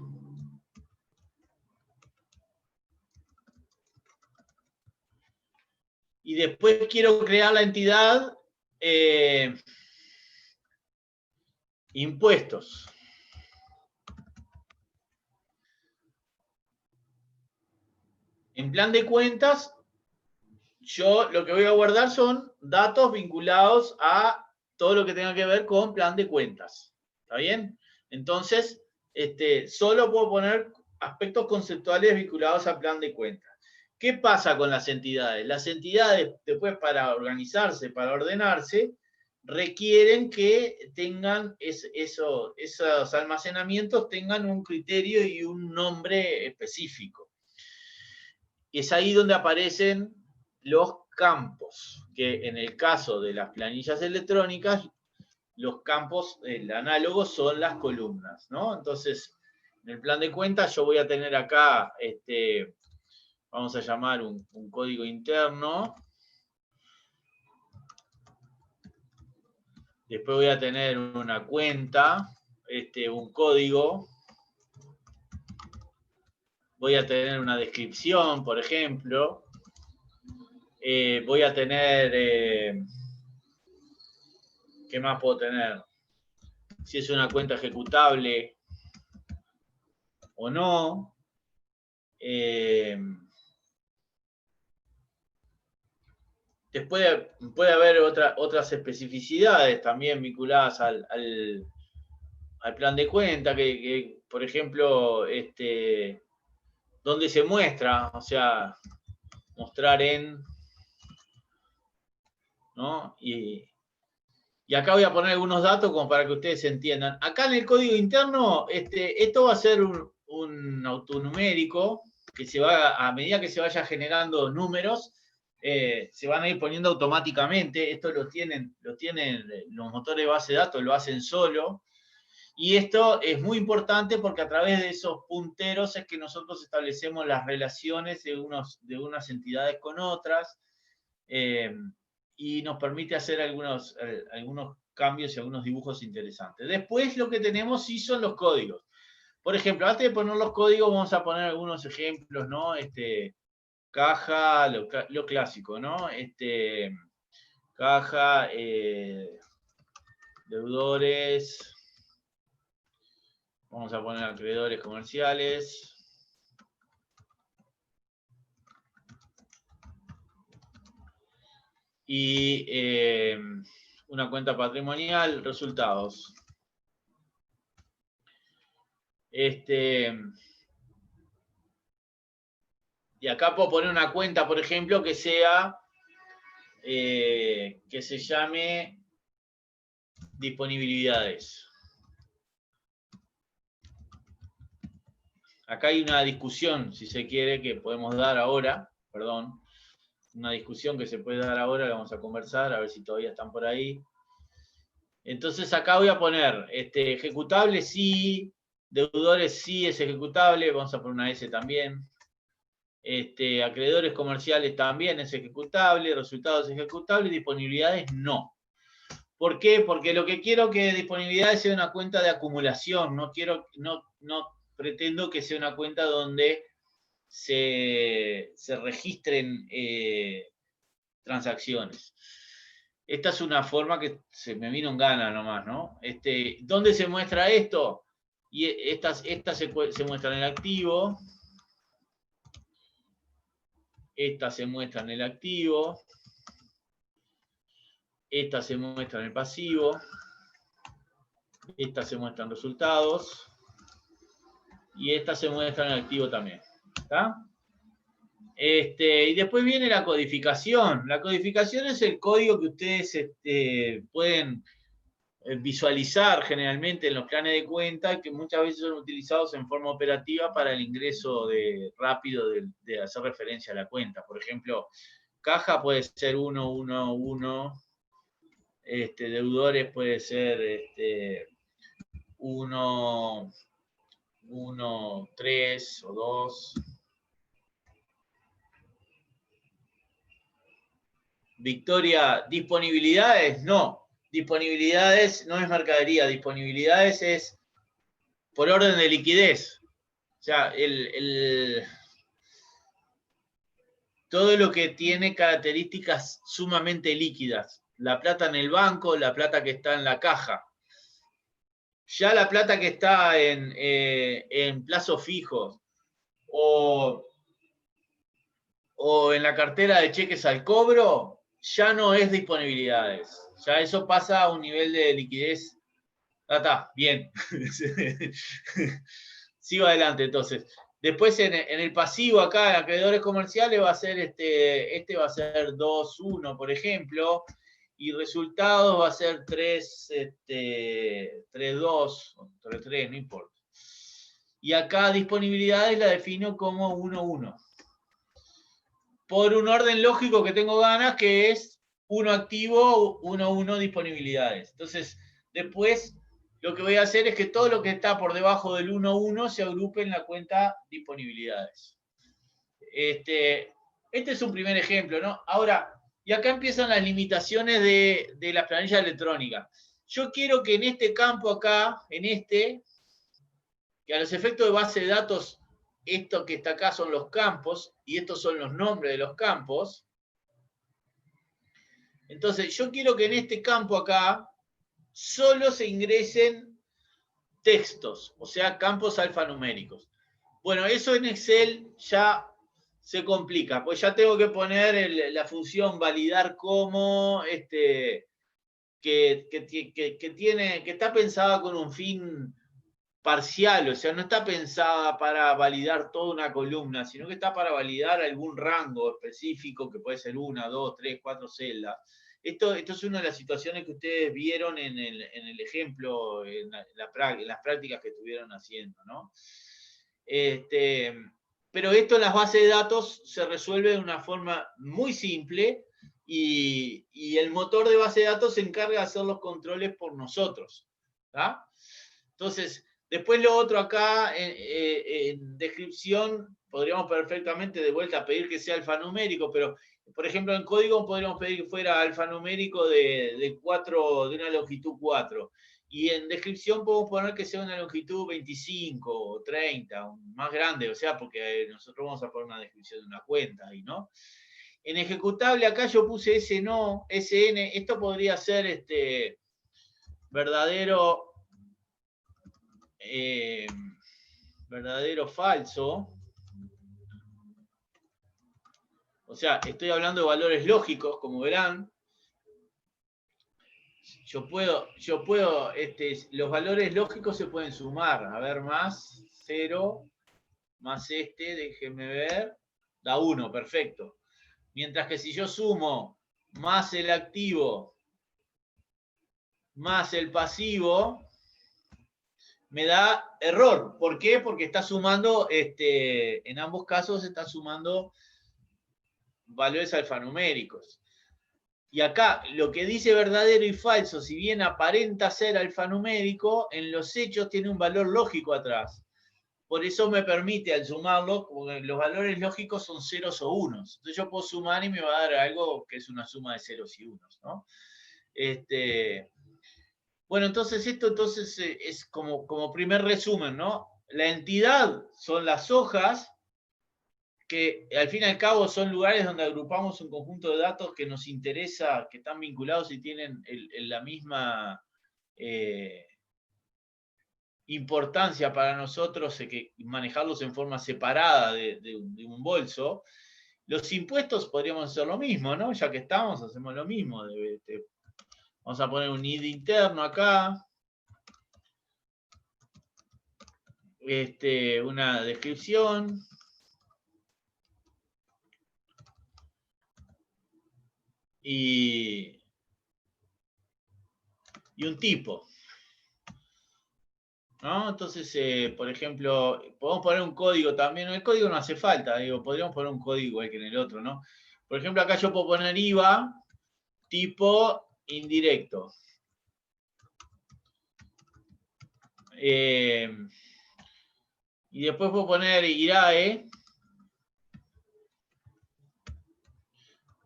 Y después quiero crear la entidad impuestos. En plan de cuentas, yo lo que voy a guardar son datos vinculados a todo lo que tenga que ver con plan de cuentas. ¿Está bien? Entonces, solo puedo poner aspectos conceptuales vinculados a plan de cuentas. ¿Qué pasa con las entidades? Las entidades, después, para organizarse, para ordenarse, requieren que tengan esos almacenamientos, tengan un criterio y un nombre específico. Y es ahí donde aparecen los campos, que en el caso de las planillas electrónicas, los campos, el análogo, son las columnas, ¿no? Entonces, en el plan de cuentas yo voy a tener acá, vamos a llamar un código interno. Después voy a tener una cuenta, un código. Voy a tener una descripción, por ejemplo. Voy a tener, ¿qué más puedo tener? Si es una cuenta ejecutable o no. Después puede haber otras especificidades también vinculadas al plan de cuenta, que por ejemplo, donde se muestra, o sea, mostrar en, ¿no? Y acá voy a poner algunos datos como para que ustedes entiendan. Acá en el código interno, esto va a ser un autonumérico que se va, a medida que se vaya generando números, se van a ir poniendo automáticamente. Esto lo tienen los motores de base de datos, lo hacen solo. Y esto es muy importante porque a través de esos punteros es que nosotros establecemos las relaciones de unas entidades con otras, y nos permite hacer algunos cambios y algunos dibujos interesantes. Después lo que tenemos sí son los códigos. Por ejemplo, antes de poner los códigos vamos a poner algunos ejemplos, ¿no? Caja, lo clásico, ¿no? Caja, deudores, vamos a poner acreedores comerciales. Y una cuenta patrimonial, resultados. Y acá puedo poner una cuenta, por ejemplo, que sea, que se llame disponibilidades. Acá hay una discusión, si se quiere, que podemos dar ahora, perdón, una discusión que se puede dar ahora, la vamos a conversar, a ver si todavía están por ahí. Entonces acá voy a poner, ejecutable sí, deudores sí es ejecutable, vamos a poner una S también. Acreedores comerciales también es ejecutable, resultados ejecutables, disponibilidades no. ¿Por qué? Porque lo que quiero que disponibilidades sea una cuenta de acumulación, no pretendo que sea una cuenta donde se registren transacciones. Esta es una forma que se me vino en gana nomás, ¿no? ¿Dónde se muestra esto? Y estas se muestran en el activo. Esta se muestra en el activo. Esta se muestra en el pasivo. Esta se muestra en resultados. Y esta se muestra en el activo también. ¿Está? Y después viene la codificación. La codificación es el código que ustedes pueden visualizar generalmente en los planes de cuenta, que muchas veces son utilizados en forma operativa para el ingreso rápido de hacer referencia a la cuenta. Por ejemplo, caja puede ser 1, 1, 1. Deudores puede ser 1, 1, 3 o 2. Victoria, disponibilidades, no. Disponibilidades no es mercadería, disponibilidades es por orden de liquidez. O sea, todo lo que tiene características sumamente líquidas. La plata en el banco, la plata que está en la caja. Ya la plata que está en plazos fijos o en la cartera de cheques al cobro, ya no es disponibilidades. Ya eso pasa a un nivel de liquidez. Está, bien. Sigo adelante entonces. Después en el pasivo acá, en acreedores comerciales, va a ser va a ser 2, 1, por ejemplo, y resultados va a ser 3, 2, 3, 3, no importa. Y acá disponibilidades la defino como 1, 1. Por un orden lógico que tengo ganas, que es 1 activo, 1, 1 disponibilidades. Entonces, después lo que voy a hacer es que todo lo que está por debajo del 1, 1 se agrupe en la cuenta disponibilidades. Este es un primer ejemplo, ¿no? Ahora, y acá empiezan las limitaciones de la planilla electrónica. Yo quiero que en este campo acá, que a los efectos de base de datos, esto que está acá son los campos, y estos son los nombres de los campos. Entonces, yo quiero que en este campo acá solo se ingresen textos, o sea, campos alfanuméricos. Bueno, eso en Excel ya se complica, pues ya tengo que poner la función validar como, que está pensada con un fin parcial, o sea, no está pensada para validar toda una columna, sino que está para validar algún rango específico, que puede ser 1, 2, 3, 4 celdas. Esto es una de las situaciones que ustedes vieron en el ejemplo, en las prácticas que estuvieron haciendo, ¿no? pero esto en las bases de datos se resuelve de una forma muy simple y el motor de base de datos se encarga de hacer los controles por nosotros. ¿Tá? Entonces, después lo otro acá, en descripción, podríamos perfectamente de vuelta pedir que sea alfanumérico, pero, por ejemplo, en código podríamos pedir que fuera alfanumérico de una longitud 4. Y en descripción podemos poner que sea una longitud 25 o 30, más grande, o sea, porque nosotros vamos a poner una descripción de una cuenta ahí, ¿no? En ejecutable acá yo puse SN, esto podría ser verdadero, verdadero falso. O sea, estoy hablando de valores lógicos, como verán. Yo puedo, los valores lógicos se pueden sumar. A ver, más 0, más déjenme ver, da 1, perfecto. Mientras que si yo sumo más el activo más el pasivo, me da error. ¿Por qué? Porque está sumando, en ambos casos está sumando valores alfanuméricos. Y acá, lo que dice verdadero y falso, si bien aparenta ser alfanumérico, en los hechos tiene un valor lógico atrás. Por eso me permite, al sumarlo, porque los valores lógicos son ceros o unos. Entonces yo puedo sumar y me va a dar algo que es una suma de ceros y unos, ¿no? Bueno, entonces esto es como primer resumen, ¿no? La entidad son las hojas, que al fin y al cabo son lugares donde agrupamos un conjunto de datos que nos interesa, que están vinculados y tienen la misma importancia para nosotros que manejarlos en forma separada de un bolso. Los impuestos podríamos hacer lo mismo, ¿no? Ya que estamos, hacemos lo mismo. Vamos a poner un id interno acá. Una descripción. Y un tipo. ¿No? Entonces, por ejemplo, podemos poner un código también. El código no hace falta, digo, podríamos poner un código igual que en el otro, ¿no? Por ejemplo, acá yo puedo poner IVA tipo indirecto. Y después puedo poner IRAE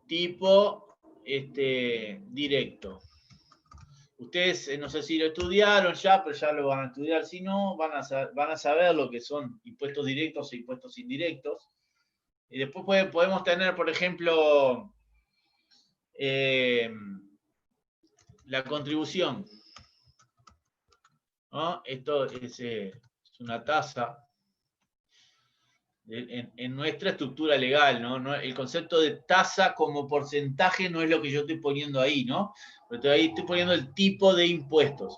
tipo directo. Ustedes no sé si lo estudiaron ya, pero ya lo van a estudiar. Si no, van a saber lo que son impuestos directos e impuestos indirectos. Y después podemos tener, por ejemplo, la contribución, ¿no? Esto es una tasa en nuestra estructura legal, ¿no? El concepto de tasa como porcentaje no es lo que yo estoy poniendo ahí, ¿no? Porque ahí estoy poniendo el tipo de impuestos.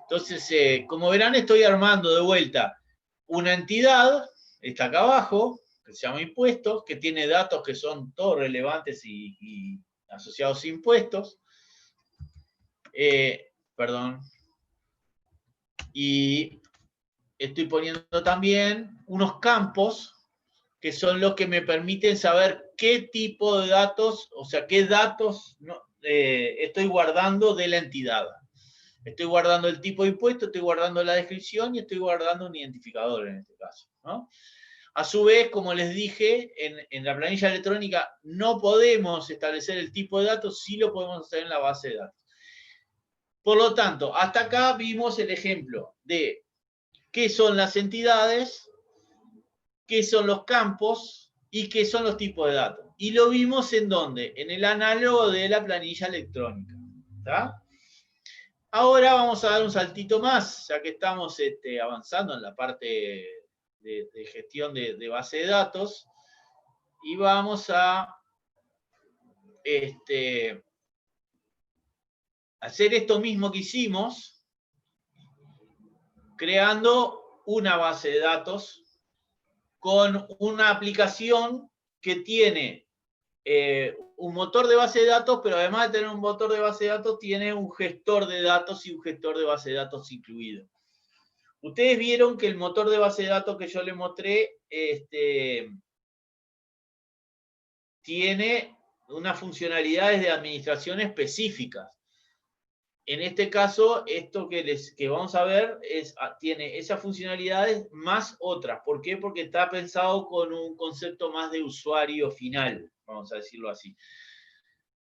Entonces, como verán, estoy armando de vuelta una entidad, está acá abajo, que se llama impuestos, que tiene datos que son todos relevantes y asociados a impuestos. Perdón. Y estoy poniendo también unos campos que son los que me permiten saber qué tipo de datos, o sea, qué datos estoy guardando de la entidad. Estoy guardando el tipo de impuesto, estoy guardando la descripción y estoy guardando un identificador en este caso, ¿no? A su vez, como les dije, en la planilla electrónica no podemos establecer el tipo de datos, sí lo podemos hacer en la base de datos. Por lo tanto, hasta acá vimos el ejemplo de qué son las entidades, qué son los campos y qué son los tipos de datos. Y lo vimos en ¿dónde? En el análogo de la planilla electrónica. ¿Está? Ahora vamos a dar un saltito más, ya que estamos avanzando en la parte de gestión de base de datos. Y vamos a hacer esto mismo que hicimos, creando una base de datos con una aplicación que tiene un motor de base de datos, pero además de tener un motor de base de datos, tiene un gestor de datos y un gestor de base de datos incluido. Ustedes vieron que el motor de base de datos que yo les mostré tiene unas funcionalidades de administración específicas. En este caso, esto que vamos a ver tiene esas funcionalidades más otras. ¿Por qué? Porque está pensado con un concepto más de usuario final, vamos a decirlo así.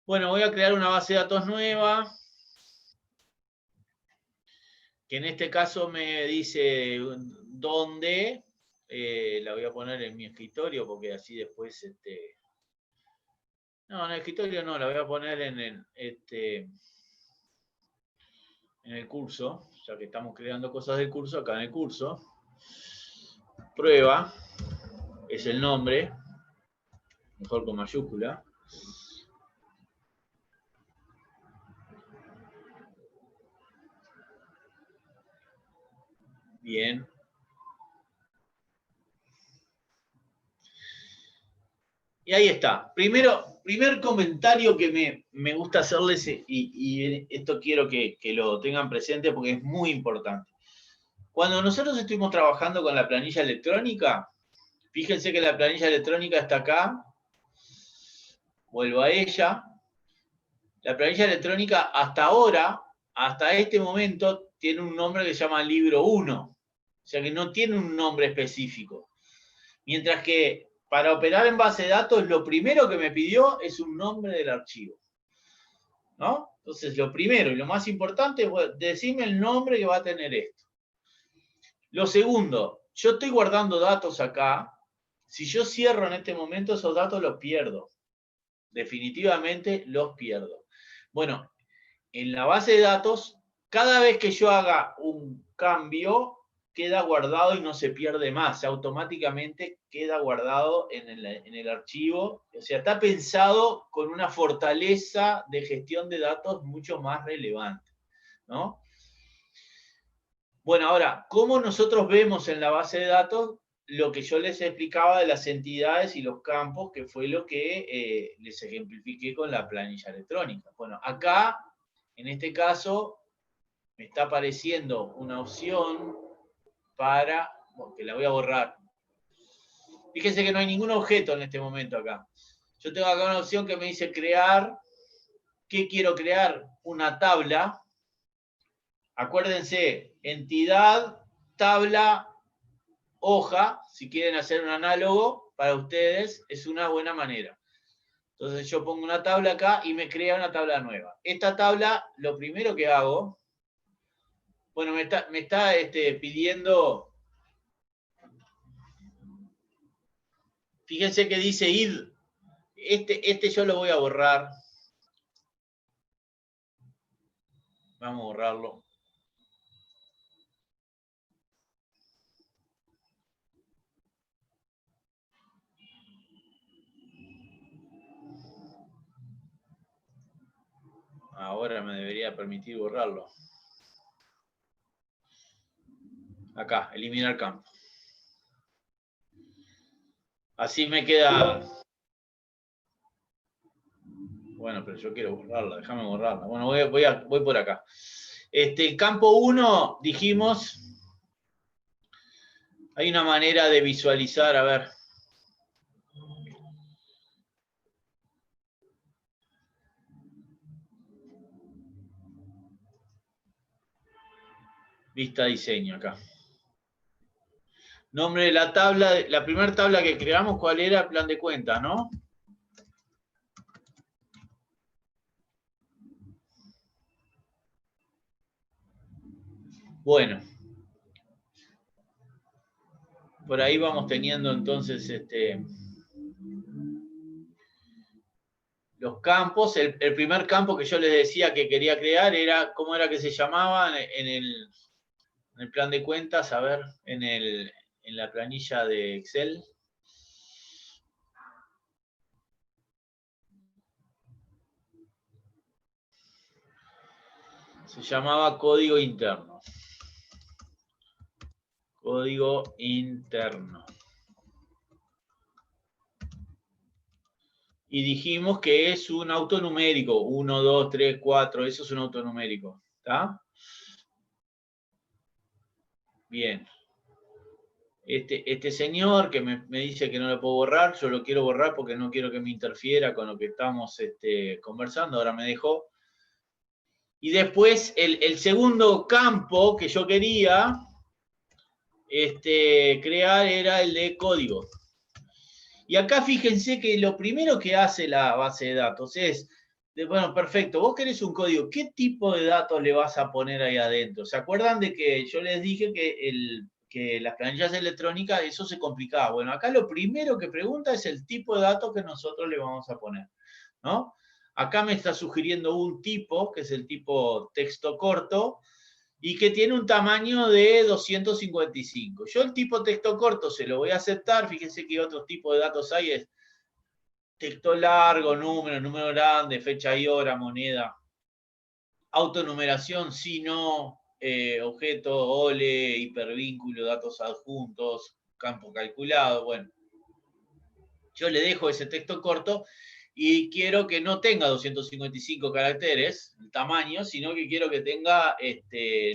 Bueno, voy a crear una base de datos nueva, que en este caso me dice dónde. La voy a poner en mi escritorio, porque así después... No, en el escritorio no, la voy a poner en el curso, ya que estamos creando cosas del curso, acá en el curso. Prueba es el nombre, mejor con mayúscula. Bien. Y ahí está. Primer comentario que me gusta hacerles, y esto quiero que lo tengan presente porque es muy importante. Cuando nosotros estuvimos trabajando con la planilla electrónica, fíjense que la planilla electrónica está acá. Vuelvo a ella. La planilla electrónica hasta ahora, hasta este momento, tiene un nombre que se llama libro 1. O sea que no tiene un nombre específico. Mientras que para operar en base de datos, lo primero que me pidió es un nombre del archivo. ¿No? Entonces, lo primero y lo más importante es decirme el nombre que va a tener esto. Lo segundo, yo estoy guardando datos acá. Si yo cierro en este momento, esos datos los pierdo. Definitivamente los pierdo. Bueno, en la base de datos, cada vez que yo haga un cambio, queda guardado y no se pierde más. Automáticamente queda guardado en el archivo. O sea, está pensado con una fortaleza de gestión de datos mucho más relevante, ¿no? Bueno, ahora, ¿cómo nosotros vemos en la base de datos lo que yo les explicaba de las entidades y los campos, que fue lo que les ejemplifiqué con la planilla electrónica? Bueno, acá, en este caso, me está apareciendo una opción para, que la voy a borrar. Fíjense que no hay ningún objeto en este momento acá. Yo tengo acá una opción que me dice crear. ¿Qué quiero crear? Una tabla. Acuérdense, entidad, tabla, hoja. Si quieren hacer un análogo para ustedes, es una buena manera. Entonces yo pongo una tabla acá y me crea una tabla nueva. Esta tabla, lo primero que hago, bueno, me está pidiendo. Fíjense que dice id. Este yo lo voy a borrar. Vamos a borrarlo. Ahora me debería permitir borrarlo. Acá, eliminar campo. Así me queda. Bueno, pero yo quiero borrarla, déjame borrarla. Bueno, voy por acá. El campo 1, dijimos, hay una manera de visualizar, a ver. Vista diseño acá. Nombre de la tabla, la primera tabla que creamos, ¿cuál era? Plan de cuentas, ¿no? Bueno. Por ahí vamos teniendo entonces los campos. El primer campo que yo les decía que quería crear era, ¿cómo era que se llamaba en el plan de cuentas? A ver, en la planilla de Excel. Se llamaba código interno. Código interno. Y dijimos que es un autonumérico. 1, 2, 3, 4. Eso es un autonumérico. ¿Está? Bien. Este señor que me dice que no lo puedo borrar, yo lo quiero borrar porque no quiero que me interfiera con lo que estamos conversando, ahora me dejó. Y después el segundo campo que yo quería crear era el de código. Y acá fíjense que lo primero que hace la base de datos es, bueno, perfecto, vos querés un código, ¿qué tipo de datos le vas a poner ahí adentro? ¿Se acuerdan de que yo les dije que las planillas electrónicas, eso se complicaba? Bueno, acá lo primero que pregunta es el tipo de datos que nosotros le vamos a poner, ¿no? Acá me está sugiriendo un tipo, que es el tipo texto corto, y que tiene un tamaño de 255. Yo el tipo texto corto se lo voy a aceptar, fíjense que otros tipos de datos hay, es texto largo, número grande, fecha y hora, moneda, autonumeración, si no, objeto, OLE, hipervínculo, datos adjuntos, campo calculado, bueno. Yo le dejo ese texto corto y quiero que no tenga 255 caracteres, el tamaño, sino que quiero que tenga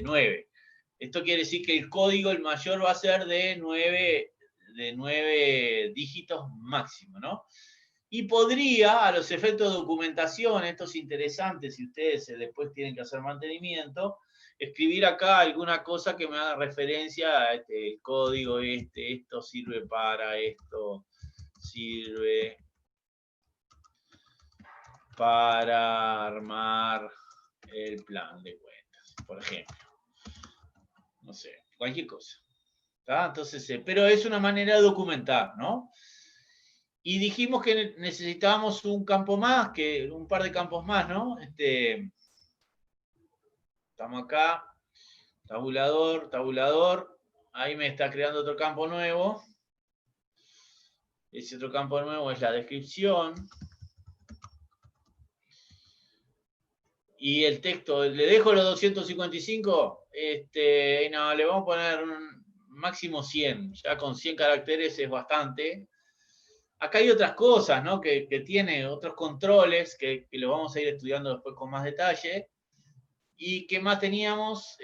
9. Esto quiere decir que el código, el mayor, va a ser de 9 dígitos máximo, ¿no? Y podría, a los efectos de documentación, esto es interesante si ustedes después tienen que hacer mantenimiento, escribir acá alguna cosa que me haga referencia a el código esto sirve para esto, sirve para armar el plan de cuentas, por ejemplo. No sé, cualquier cosa. ¿Tá? Entonces, pero es una manera de documentar, ¿no? Y dijimos que necesitábamos un campo más, un par de campos más, ¿no? Estamos acá, tabulador. Ahí me está creando otro campo nuevo. Ese otro campo nuevo es la descripción. Y el texto, le dejo los 255, no, le vamos a poner un máximo 100. Ya con 100 caracteres es bastante. Acá hay otras cosas, ¿no? Que tiene otros controles que lo vamos a ir estudiando después con más detalle. ¿Y qué más teníamos?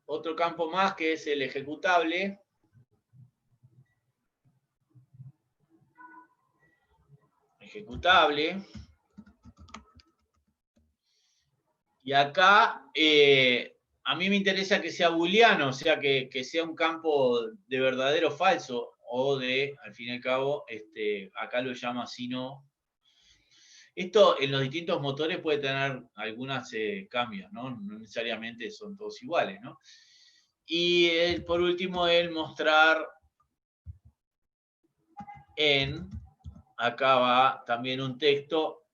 Otro campo más que es el ejecutable. Ejecutable. Y acá a mí me interesa que sea booleano, o sea, que sea un campo de verdadero o falso, o de, al fin y al cabo, acá lo llama si no. Esto en los distintos motores puede tener algunos cambios, ¿no? No necesariamente son todos iguales, ¿no? Y por último, el mostrar en, acá va también un texto,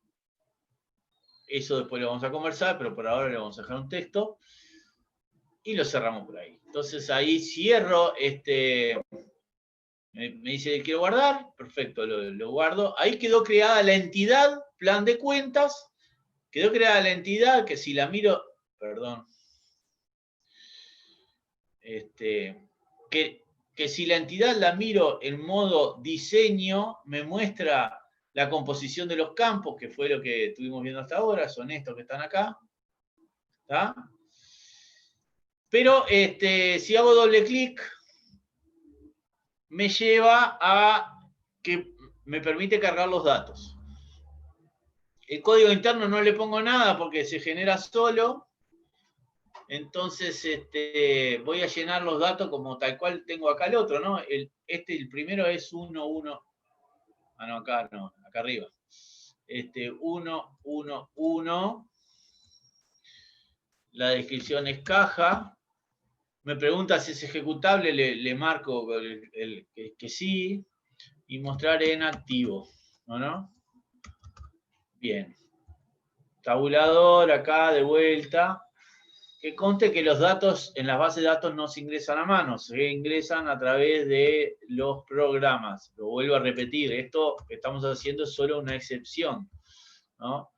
eso después lo vamos a conversar, pero por ahora le vamos a dejar un texto, y lo cerramos por ahí. Entonces ahí cierro, me dice quiero guardar, perfecto, lo guardo. Ahí quedó creada la entidad, plan de cuentas, quedó creada la entidad que si la miro, perdón, que si la entidad la miro en modo diseño, me muestra la composición de los campos, que fue lo que estuvimos viendo hasta ahora, son estos que están acá. ¿Tá? Pero si hago doble clic, me lleva a que me permite cargar los datos. El código interno no le pongo nada porque se genera solo. Entonces voy a llenar los datos como tal cual tengo acá el otro, ¿no? El primero es 1, 1. Ah, no, acá no, acá arriba. 1, 1, 1. La descripción es caja. Me pregunta si es ejecutable, le marco que sí. Y mostrar en activo, ¿no? Bien. Tabulador acá de vuelta. Que conste que los datos en las bases de datos no se ingresan a mano, se ingresan a través de los programas. Lo vuelvo a repetir, esto que estamos haciendo es solo una excepción, ¿no?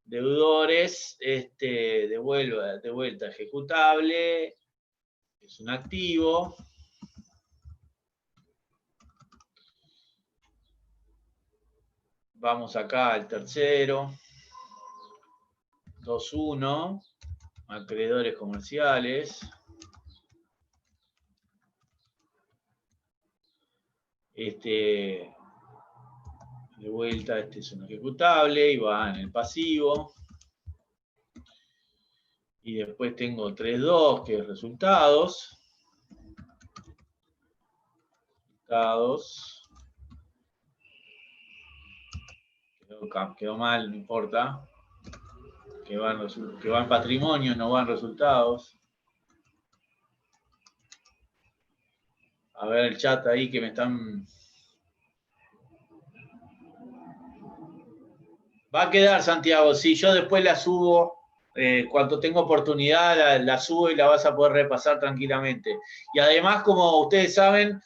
Deudores, de vuelta ejecutable, es un activo. Vamos acá al tercero. 2.1, acreedores comerciales. De vuelta, este es un ejecutable y va en el pasivo. Y después tengo 3.2, que es resultados. Quedó mal, no importa. Que va en patrimonio, no va en resultados. A ver el chat ahí que me están... Va a quedar, Santiago, sí, yo después la subo. Cuando tengo oportunidad la subo y la vas a poder repasar tranquilamente. Y además, como ustedes saben,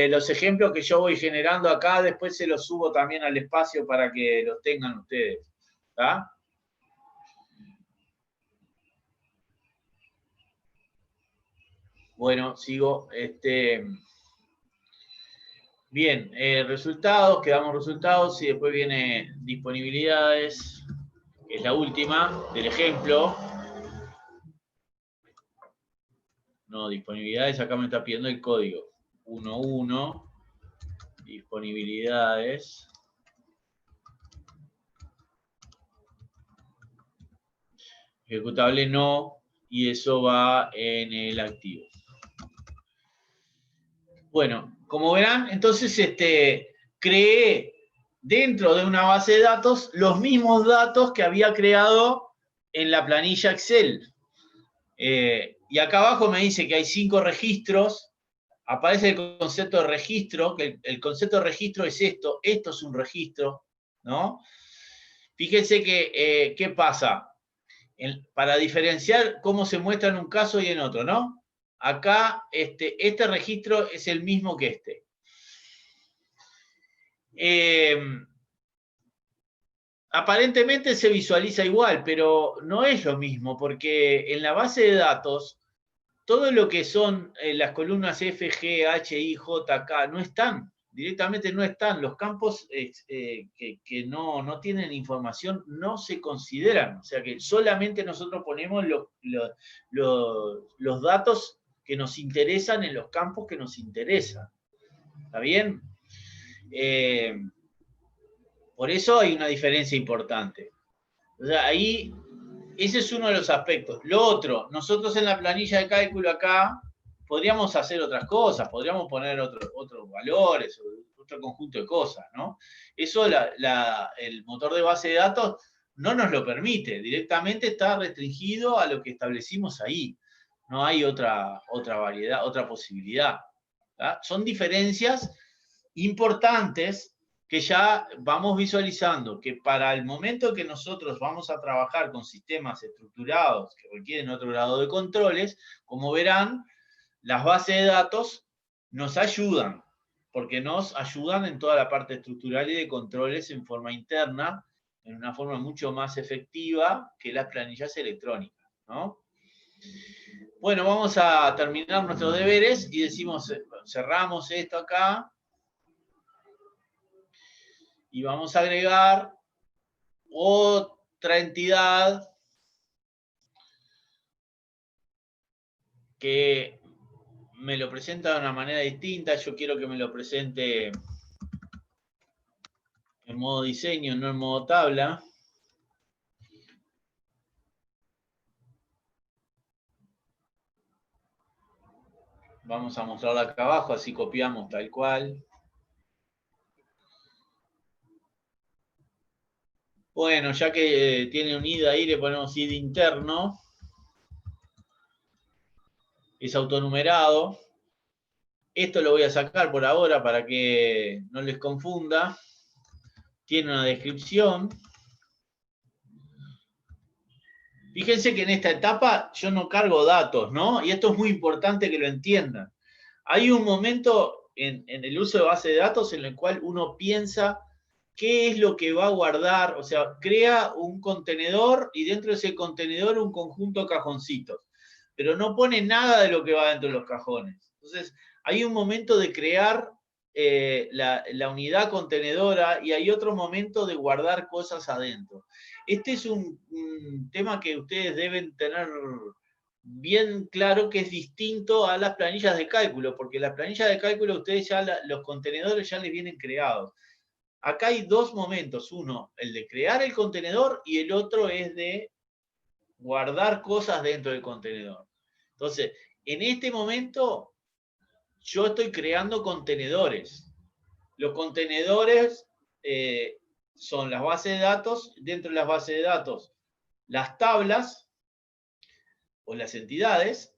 los ejemplos que yo voy generando acá, después se los subo también al espacio para que los tengan ustedes. ¿Está? Bueno, sigo. Bien, resultados, quedamos resultados y después viene disponibilidades, que es la última del ejemplo. No, disponibilidades, acá me está pidiendo el código. 1.1, disponibilidades. Ejecutable no, y eso va en el activo. Bueno, como verán, entonces creé dentro de una base de datos los mismos datos que había creado en la planilla Excel. Y acá abajo me dice que hay 5 registros. Aparece el concepto de registro, que el concepto de registro es esto es un registro, ¿no? Fíjense que, ¿qué pasa? Para diferenciar cómo se muestra en un caso y en otro, ¿no? Acá, este registro es el mismo que este. Aparentemente se visualiza igual, pero no es lo mismo, porque en la base de datos, todo lo que son las columnas F, G, H, I, J, K, no están, directamente no están. Los campos que no tienen información no se consideran. O sea que solamente nosotros ponemos los datos que nos interesan en los campos que nos interesan. ¿Está bien? Por eso hay una diferencia importante. O sea, ahí, ese es uno de los aspectos. Lo otro, nosotros en la planilla de cálculo acá podríamos hacer otras cosas, podríamos poner otros valores, otro conjunto de cosas, ¿no? Eso el motor de base de datos no nos lo permite, directamente está restringido a lo que establecimos ahí. No hay otra variedad, otra posibilidad. ¿tá? Son diferencias importantes que ya vamos visualizando que para el momento que nosotros vamos a trabajar con sistemas estructurados que requieren otro grado de controles, como verán, las bases de datos nos ayudan, porque nos ayudan en toda la parte estructural y de controles en forma interna, en una forma mucho más efectiva que las planillas electrónicas, ¿no? Bueno, vamos a terminar nuestros deberes y decimos, cerramos esto acá. Y vamos a agregar otra entidad que me lo presenta de una manera distinta. Yo quiero que me lo presente en modo diseño, no en modo tabla. Vamos a mostrarla acá abajo, así copiamos tal cual. Bueno, ya que tiene un id ahí, le ponemos id interno. Es autonumerado. Esto lo voy a sacar por ahora para que no les confunda. Tiene una descripción. Fíjense que en esta etapa yo no cargo datos, ¿no? Y esto es muy importante que lo entiendan. Hay un momento en el uso de base de datos en el cual uno piensa qué es lo que va a guardar, o sea, crea un contenedor y dentro de ese contenedor un conjunto de cajoncitos, pero no pone nada de lo que va dentro de los cajones. Entonces, hay un momento de crear la unidad contenedora y hay otro momento de guardar cosas adentro. Este es un tema que ustedes deben tener bien claro que es distinto a las planillas de cálculo, porque las planillas de cálculo ustedes ya, los contenedores ya les vienen creados. Acá hay dos momentos, uno, el de crear el contenedor y el otro es de guardar cosas dentro del contenedor. Entonces, en este momento, yo estoy creando contenedores. Los contenedores son las bases de datos, dentro de las bases de datos, las tablas o las entidades,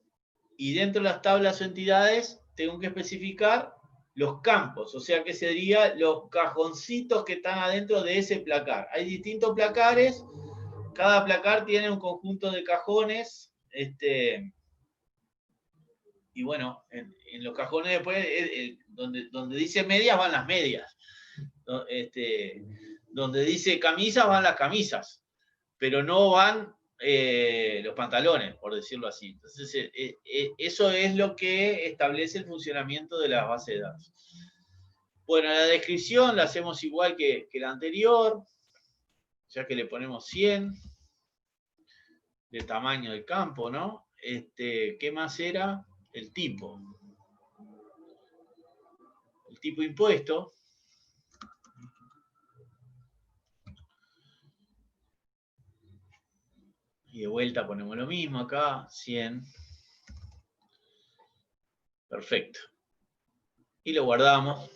y dentro de las tablas o entidades tengo que especificar los campos, o sea que serían los cajoncitos que están adentro de ese placar. Hay distintos placares, cada placar tiene un conjunto de cajones, y bueno, en los cajones después, donde dice medias van las medias, donde dice camisas van las camisas, pero no van los pantalones, por decirlo así. Entonces, eso es lo que establece el funcionamiento de la base de datos. Bueno, la descripción la hacemos igual que la anterior, ya que le ponemos 100 de tamaño del campo, ¿no? ¿Qué más era? El tipo. El tipo impuesto. Y de vuelta ponemos lo mismo acá, 100. Perfecto. Y lo guardamos.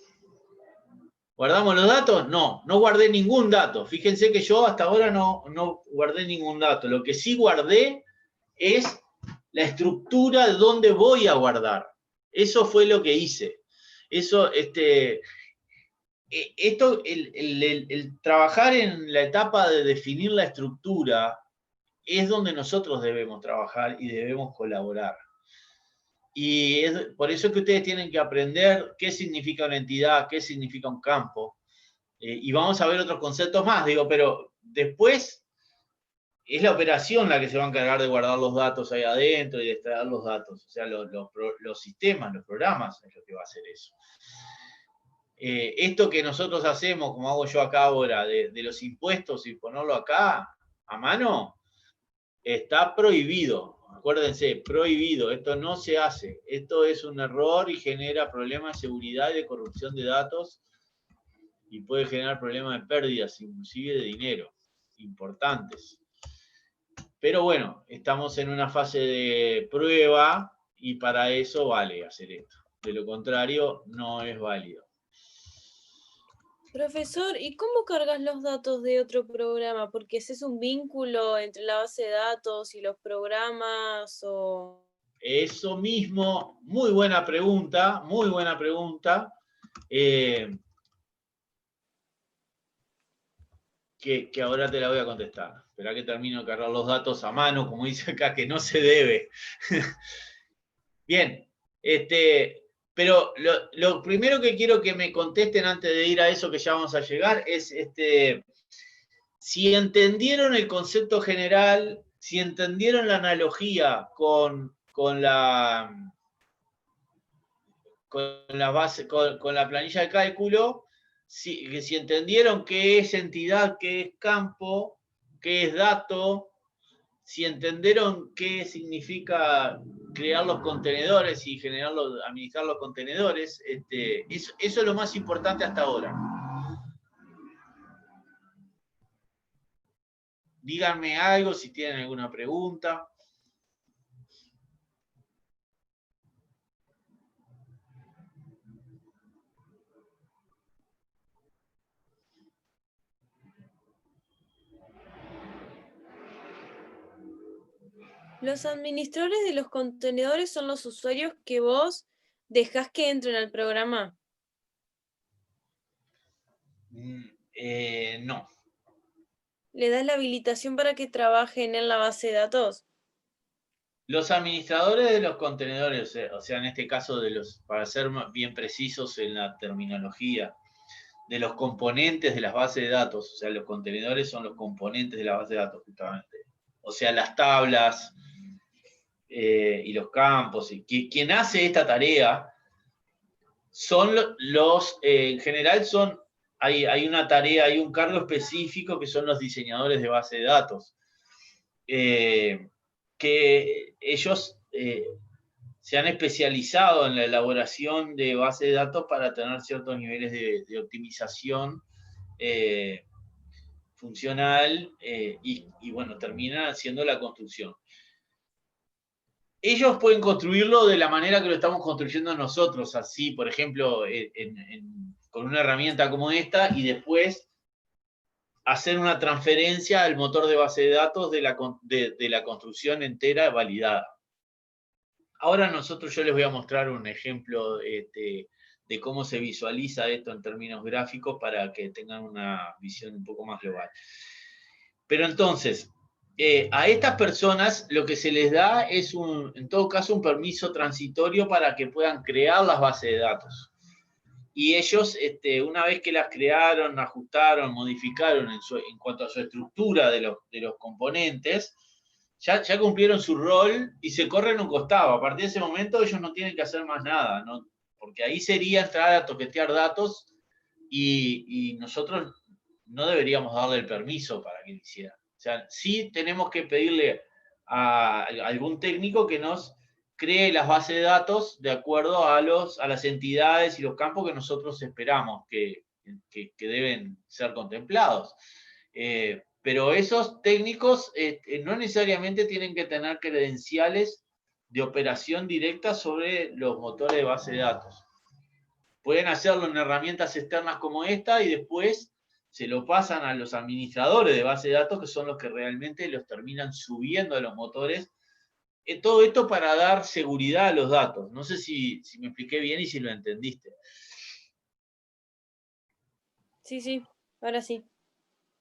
¿Guardamos los datos? No, no guardé ningún dato. Fíjense que yo hasta ahora no guardé ningún dato. Lo que sí guardé es la estructura de dónde voy a guardar. Eso fue lo que hice. Eso, el trabajar en la etapa de definir la estructura es donde nosotros debemos trabajar y debemos colaborar. Y es por eso que ustedes tienen que aprender qué significa una entidad, qué significa un campo. Y vamos a ver otros conceptos más, digo, pero después es la operación la que se va a encargar de guardar los datos ahí adentro y de extraer los datos. O sea, los sistemas, los programas es lo que va a hacer eso. Esto que nosotros hacemos, como hago yo acá ahora, de los impuestos y ponerlo acá a mano, está prohibido. Acuérdense, prohibido. Esto no se hace. Esto es un error y genera problemas de seguridad y de corrupción de datos y puede generar problemas de pérdidas, inclusive de dinero, importantes. Pero bueno, estamos en una fase de prueba y para eso vale hacer esto. De lo contrario, no es válido. Profesor, ¿y cómo cargas los datos de otro programa? Porque ese es un vínculo entre la base de datos y los programas o... Eso mismo, muy buena pregunta, muy buena pregunta. Que ahora te la voy a contestar. Esperá que termino de cargar los datos a mano, como dice acá, que no se debe. Bien, pero lo primero que quiero que me contesten antes de ir a eso que ya vamos a llegar es si entendieron el concepto general, si entendieron la analogía con la base, con la planilla de cálculo, si entendieron qué es entidad, qué es campo, qué es dato, si entendieron qué significa crear los contenedores y administrar los contenedores, eso es lo más importante hasta ahora. Díganme algo si tienen alguna pregunta. Los administradores de los contenedores son los usuarios que vos dejás que entren al programa. No. ¿Le das la habilitación para que trabajen en la base de datos? Los administradores de los contenedores, o sea, en este caso para ser bien precisos en la terminología, de los componentes de las bases de datos, o sea, los contenedores son los componentes de la base de datos, justamente. O sea, las tablas y los campos. Quien hace esta tarea son en general hay una tarea, hay un cargo específico que son los diseñadores de base de datos. que ellos se han especializado en la elaboración de bases de datos para tener ciertos niveles de optimización funcional y bueno, terminan haciendo la construcción. Ellos pueden construirlo de la manera que lo estamos construyendo nosotros, así, por ejemplo, con una herramienta como esta, y después hacer una transferencia al motor de base de datos de la construcción entera validada. Ahora yo les voy a mostrar un ejemplo de cómo se visualiza esto en términos gráficos para que tengan una visión un poco más global. Pero entonces, a estas personas lo que se les da es, en todo caso, un permiso transitorio para que puedan crear las bases de datos. Y ellos, una vez que las crearon, ajustaron, modificaron en cuanto a su estructura de los componentes, ya cumplieron su rol y se corren un costado. A partir de ese momento ellos no tienen que hacer más nada, ¿no? Porque ahí sería entrar a toquetear datos y nosotros no deberíamos darle el permiso para que lo hiciera. O sea, sí tenemos que pedirle a algún técnico que nos cree las bases de datos de acuerdo a las entidades y los campos que nosotros esperamos que deben ser contemplados. Pero esos técnicos no necesariamente tienen que tener credenciales de operación directa sobre los motores de base de datos. Pueden hacerlo en herramientas externas como esta y después se lo pasan a los administradores de base de datos, que son los que realmente los terminan subiendo a los motores. Todo esto para dar seguridad a los datos. No sé si me expliqué bien y si lo entendiste. Sí, ahora sí.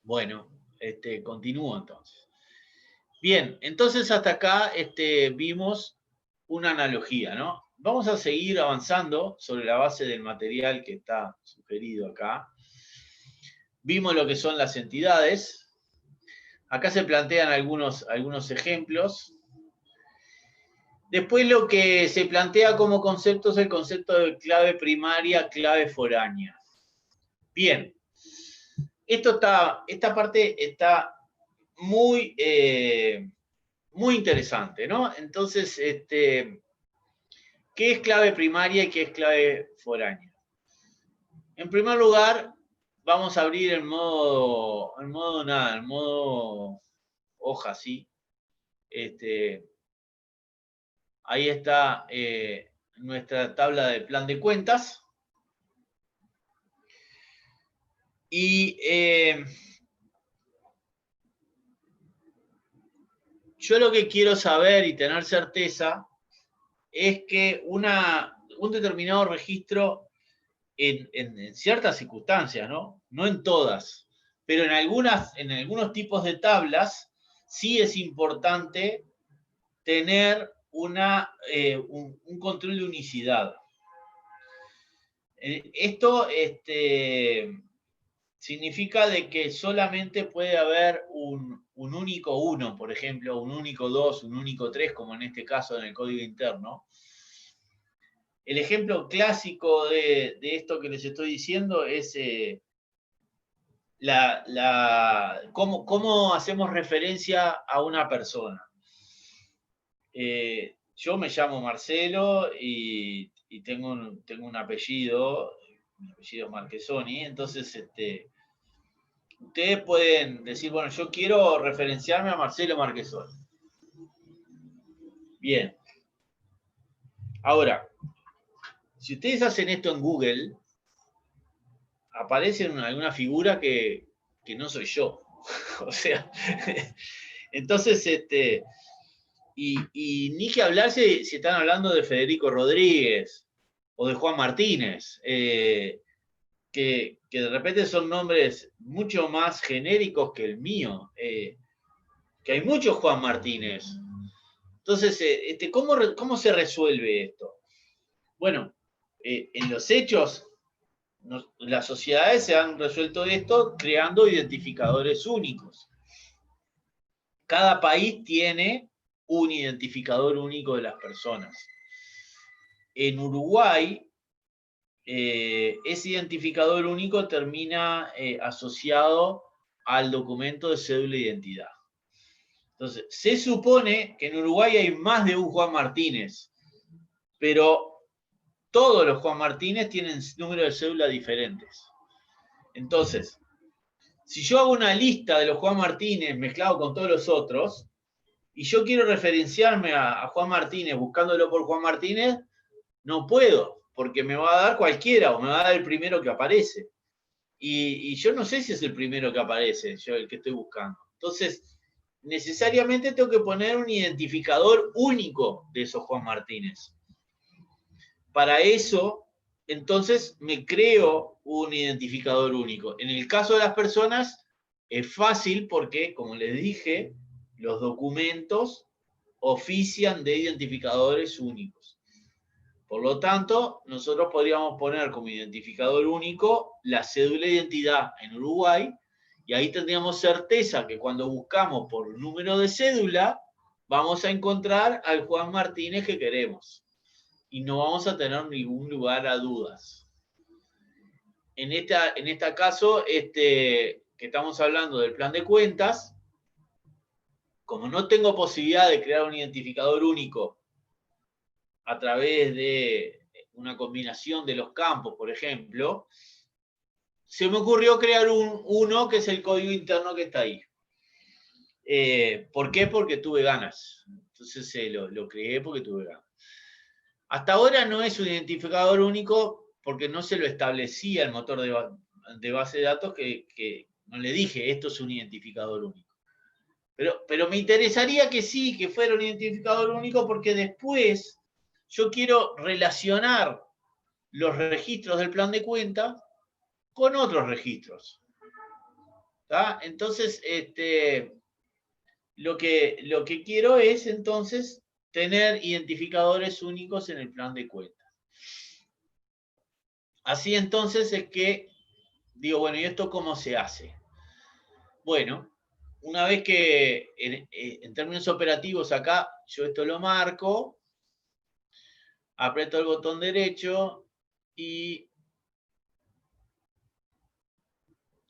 Bueno, continúo entonces. Bien, entonces hasta acá vimos una analogía, ¿no? Vamos a seguir avanzando sobre la base del material que está sugerido acá. Vimos lo que son las entidades. Acá se plantean algunos ejemplos. Después lo que se plantea como concepto es el concepto de clave primaria, clave foránea. Bien, esta parte está muy, muy interesante, ¿no? Entonces, ¿qué es clave primaria y qué es clave foránea? En primer lugar, vamos a abrir el modo hoja, ¿sí? Ahí está nuestra tabla de plan de cuentas. Y yo lo que quiero saber y tener certeza es que un determinado registro en ciertas circunstancias, ¿no? No en todas, pero en algunos tipos de tablas sí es importante tener un control de unicidad. Esto significa de que solamente puede haber un único 1, por ejemplo, un único 2, un único 3, como en este caso en el código interno. El ejemplo clásico de esto que les estoy diciendo es cómo hacemos referencia a una persona. Yo me llamo Marcelo y tengo un apellido, mi apellido es Marchesoni, entonces ustedes pueden decir, bueno, yo quiero referenciarme a Marcelo Marchesoni. Bien. Ahora, si ustedes hacen esto en Google, aparece alguna figura que no soy yo. O sea, entonces, y ni que hablar si están hablando de Federico Rodríguez o de Juan Martínez, que de repente son nombres mucho más genéricos que el mío, que hay muchos Juan Martínez. Entonces, ¿cómo se resuelve esto? Bueno, en los hechos, las sociedades se han resuelto esto creando identificadores únicos. Cada país tiene un identificador único de las personas. En Uruguay, ese identificador único termina asociado al documento de cédula de identidad. Entonces, se supone que en Uruguay hay más de un Juan Martínez, pero todos los Juan Martínez tienen números de cédula diferentes. Entonces, si yo hago una lista de los Juan Martínez mezclado con todos los otros, y yo quiero referenciarme a Juan Martínez buscándolo por Juan Martínez, no puedo, porque me va a dar cualquiera o me va a dar el primero que aparece. Y yo no sé si es el primero que aparece, yo el que estoy buscando. Entonces, necesariamente tengo que poner un identificador único de esos Juan Martínez. Para eso, entonces, me creo un identificador único. En el caso de las personas, es fácil porque, como les dije, los documentos ofician de identificadores únicos. Por lo tanto, nosotros podríamos poner como identificador único la cédula de identidad en Uruguay, y ahí tendríamos certeza que cuando buscamos por número de cédula, vamos a encontrar al Juan Martínez que queremos. Y no vamos a tener ningún lugar a dudas. En este caso, que estamos hablando del plan de cuentas, como no tengo posibilidad de crear un identificador único a través de una combinación de los campos, por ejemplo, se me ocurrió crear uno que es el código interno que está ahí. ¿Por qué? Porque tuve ganas. Entonces lo creé porque tuve ganas. Hasta ahora no es un identificador único porque no se lo establecía el motor de base de datos que no le dije, esto es un identificador único. Pero me interesaría que sí, que fuera un identificador único, porque después yo quiero relacionar los registros del plan de cuenta con otros registros. ¿Tá? Entonces, lo que quiero es entonces tener identificadores únicos en el plan de cuenta. Así entonces es que digo, bueno, ¿y esto cómo se hace? Bueno, una vez que en términos operativos acá yo esto lo marco, aprieto el botón derecho y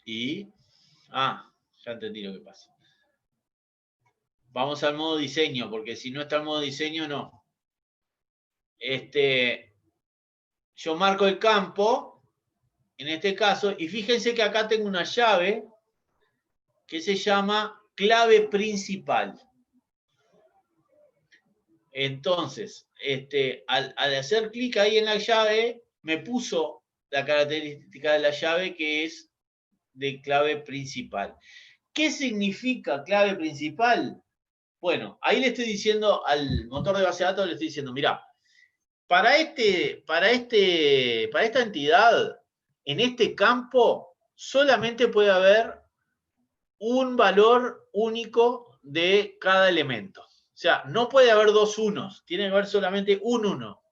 ya entendí lo que pasa. Vamos al modo diseño, porque si no está el modo diseño, no. Yo marco el campo, en este caso, y fíjense que acá tengo una llave que se llama clave principal. Entonces, al hacer clic ahí en la llave, me puso la característica de la llave que es de clave principal. ¿Qué significa clave principal? Bueno, ahí le estoy diciendo al motor de base de datos, le estoy diciendo, mirá, para esta entidad, en este campo, solamente puede haber un valor único de cada elemento. O sea, no puede haber dos unos, tiene que haber solamente un 1. O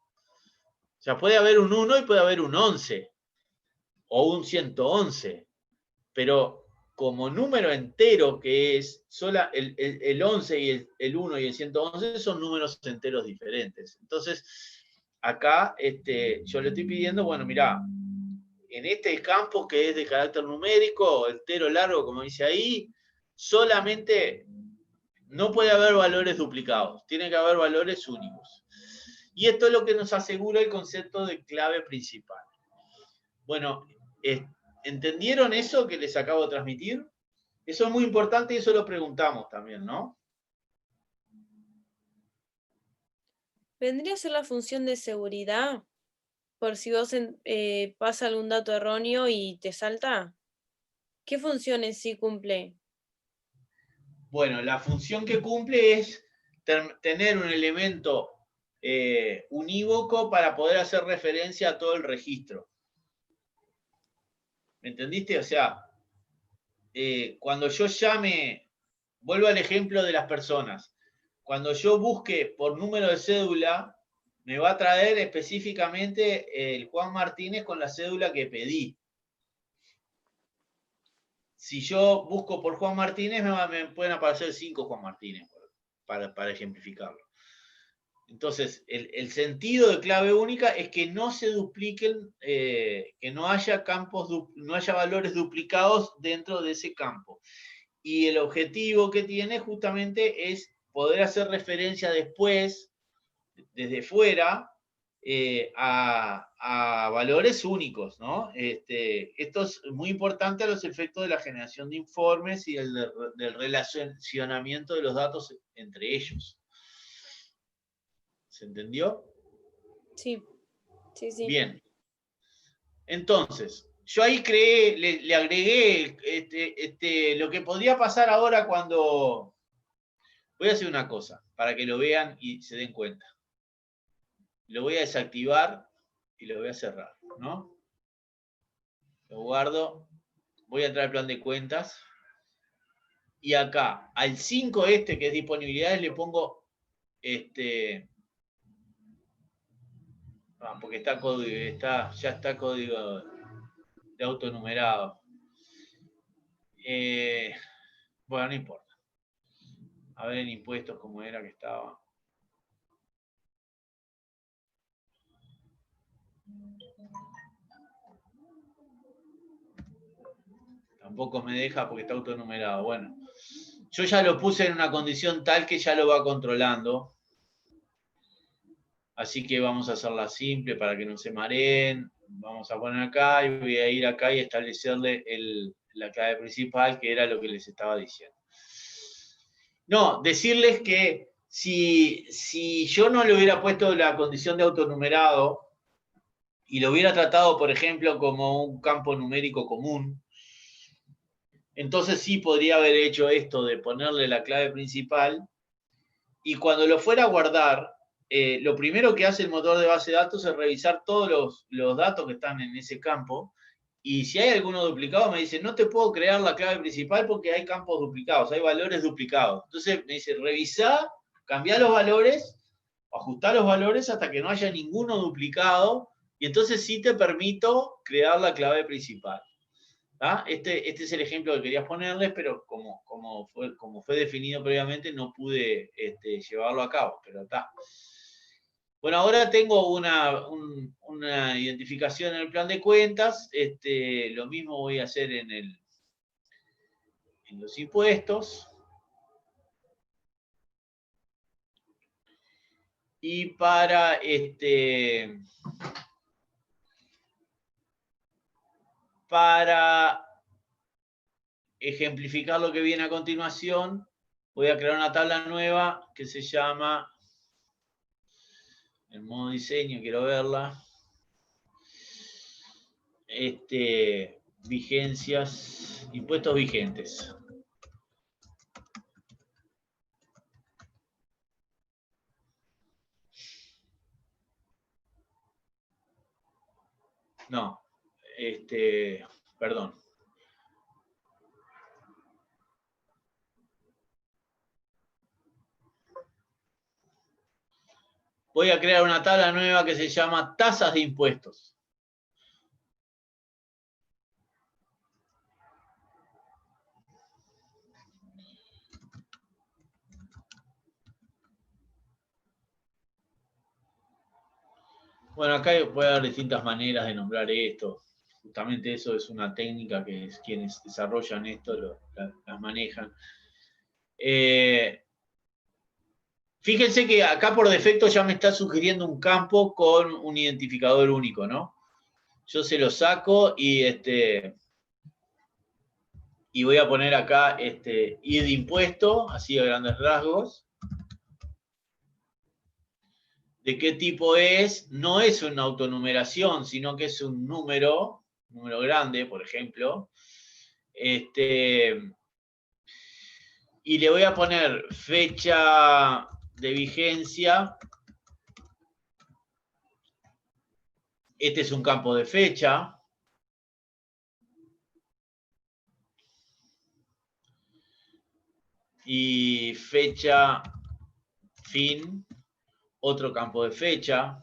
sea, puede haber un 1 y puede haber un 11 o un 111, pero como número entero que es el 11 y el 1 y el 111 son números enteros diferentes. Entonces, acá yo le estoy pidiendo, bueno, mirá, en este campo que es de carácter numérico, entero largo, como dice ahí, solamente no puede haber valores duplicados, tiene que haber valores únicos. Y esto es lo que nos asegura el concepto de clave principal. Bueno, ¿entendieron eso que les acabo de transmitir? Eso es muy importante y eso lo preguntamos también, ¿no? ¿Vendría a ser la función de seguridad? Por si vos pasa algún dato erróneo y te salta. ¿Qué funciones sí cumple? Bueno, la función que cumple es tener un elemento unívoco para poder hacer referencia a todo el registro. ¿Me entendiste? O sea, cuando yo llame, vuelvo al ejemplo de las personas, cuando yo busque por número de cédula, me va a traer específicamente el Juan Martínez con la cédula que pedí. Si yo busco por Juan Martínez, me pueden aparecer 5 Juan Martínez, para ejemplificarlo. Entonces, el sentido de clave única es que no se dupliquen, que no haya valores duplicados dentro de ese campo. y el objetivo que tiene justamente es poder hacer referencia después, desde fuera, a valores únicos, ¿no? Esto es muy importante a los efectos de la generación de informes y del relacionamiento de los datos entre ellos. ¿Se entendió? Sí, sí, sí. Bien. Entonces, yo ahí creé, le agregué lo que podría pasar ahora cuando... Voy a hacer una cosa, para que lo vean y se den cuenta. Lo voy a desactivar y lo voy a cerrar, ¿no? Lo guardo, voy a entrar al plan de cuentas y acá al 5 que es disponibilidades le pongo porque está código, ya está código de autonumerado. Bueno, no importa. A ver en impuestos cómo era que estaba. Tampoco me deja porque está autonumerado. Bueno, yo ya lo puse en una condición tal que ya lo va controlando. Así que vamos a hacerla simple para que no se mareen. Vamos a poner acá y voy a ir acá y establecerle la clave principal, que era lo que les estaba diciendo. No, decirles que si yo no le hubiera puesto la condición de autonumerado y lo hubiera tratado, por ejemplo, como un campo numérico común, entonces sí podría haber hecho esto de ponerle la clave principal y cuando lo fuera a guardar, lo primero que hace el motor de base de datos es revisar todos los datos que están en ese campo y si hay alguno duplicado me dice, no te puedo crear la clave principal porque hay campos duplicados, hay valores duplicados. Entonces me dice, revisá, cambiá los valores, ajustá los valores hasta que no haya ninguno duplicado y entonces sí te permito crear la clave principal. ¿Ah? Este es el ejemplo que quería ponerles, pero como fue definido previamente, no pude llevarlo a cabo, pero está. Bueno, ahora tengo una identificación en el plan de cuentas. Lo mismo voy a hacer en los impuestos. Y para ejemplificar lo que viene a continuación, voy a crear una tabla nueva que se llama, en modo diseño, quiero verla, vigencias, impuestos vigentes. No, perdón. Voy a crear una tabla nueva que se llama tasas de impuestos. Bueno, acá puede haber distintas maneras de nombrar esto. Justamente eso es una técnica que quienes desarrollan esto las manejan. Fíjense que acá por defecto ya me está sugiriendo un campo con un identificador único, ¿no? Yo se lo saco y voy a poner acá ID de impuesto, así a grandes rasgos. ¿De qué tipo es? No es una autonumeración, sino que es un número grande, por ejemplo. Y le voy a poner fecha de vigencia. Este es un campo de fecha. Y fecha fin, otro campo de fecha.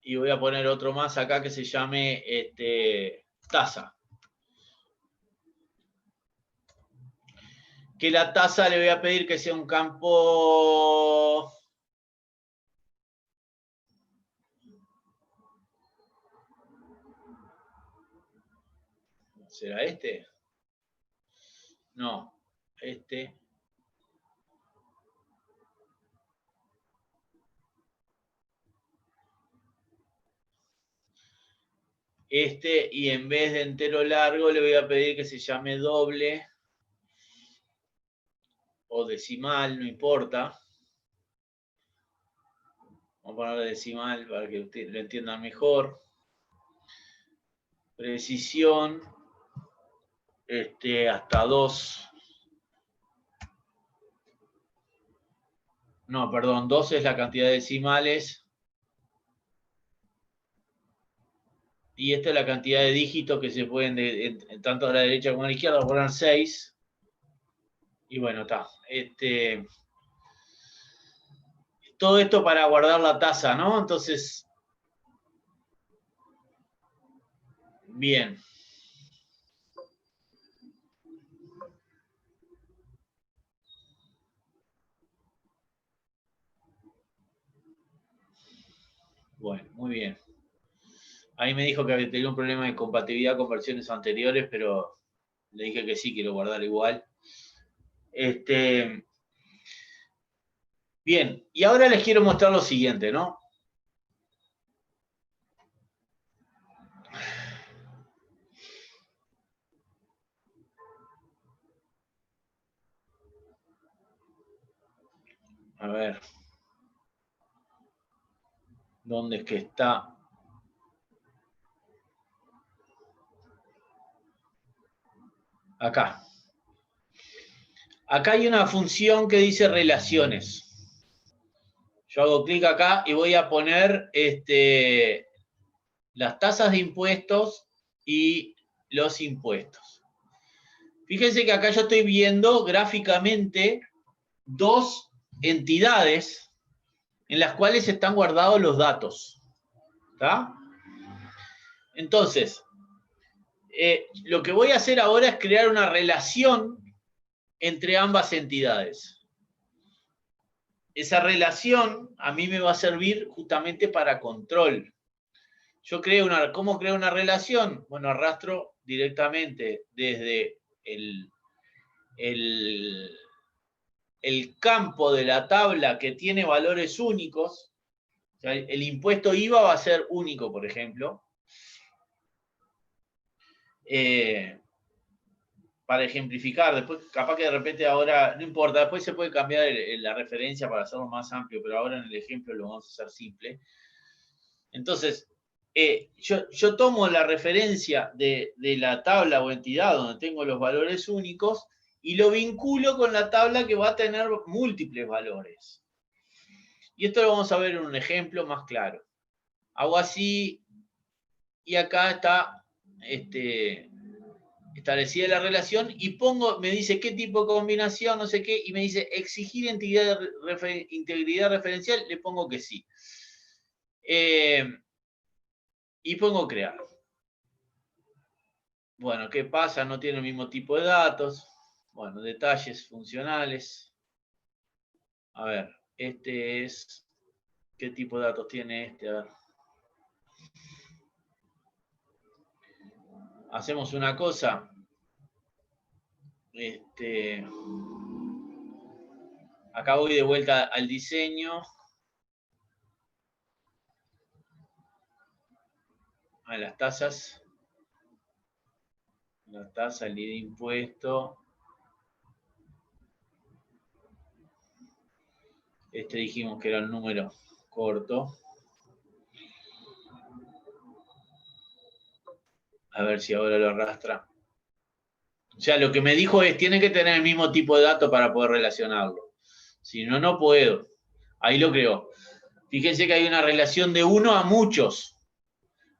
Y voy a poner otro más acá que se llame tasa. Que la tasa le voy a pedir que sea un campo ¿Será este? No, este. Este, y en vez de entero largo le voy a pedir que se llame doble o decimal, no importa. Vamos a ponerle decimal para que ustedes lo entiendan mejor. Precisión, hasta 2. No, perdón, 2 es la cantidad de decimales. Y esta es la cantidad de dígitos que se pueden, tanto a la derecha como a la izquierda, poner 6. Y bueno, está. Todo esto para guardar la tasa, ¿no? Entonces, bien. Bueno, muy bien. Ahí me dijo que había tenido un problema de compatibilidad con versiones anteriores, pero le dije que sí, quiero guardar igual. Bien, y ahora les quiero mostrar lo siguiente, ¿no? A ver. ¿Dónde es que está? Acá. Acá hay una función que dice relaciones. Yo hago clic acá y voy a poner las tasas de impuestos y los impuestos. Fíjense que acá yo estoy viendo gráficamente dos entidades en las cuales están guardados los datos. ¿Está? Entonces, lo que voy a hacer ahora es crear una relación entre ambas entidades. Esa relación a mí me va a servir justamente para control. Yo creo ¿cómo creo una relación? Bueno, arrastro directamente desde el campo de la tabla que tiene valores únicos. O sea, el impuesto IVA va a ser único, por ejemplo. Para ejemplificar, después capaz que de repente ahora, no importa, después se puede cambiar la referencia para hacerlo más amplio, pero ahora en el ejemplo lo vamos a hacer simple. Entonces, yo tomo la referencia de la tabla o entidad donde tengo los valores únicos y lo vinculo con la tabla que va a tener múltiples valores. Y esto lo vamos a ver en un ejemplo más claro. Hago así y acá está establecida la relación y me dice qué tipo de combinación, no sé qué, y me dice exigir integridad referencial, le pongo que sí. Y pongo crear. Bueno, ¿qué pasa? No tiene el mismo tipo de datos. Bueno, detalles funcionales. A ver, ¿qué tipo de datos tiene este? A ver. Hacemos una cosa. Acá voy de vuelta al diseño. A las tasas. La tasa, el de impuesto. Dijimos que era el número corto. A ver si ahora lo arrastra. O sea, lo que me dijo es, tiene que tener el mismo tipo de datos para poder relacionarlo. Si no, no puedo. Ahí lo creo. Fíjense que hay una relación de 1 a muchos.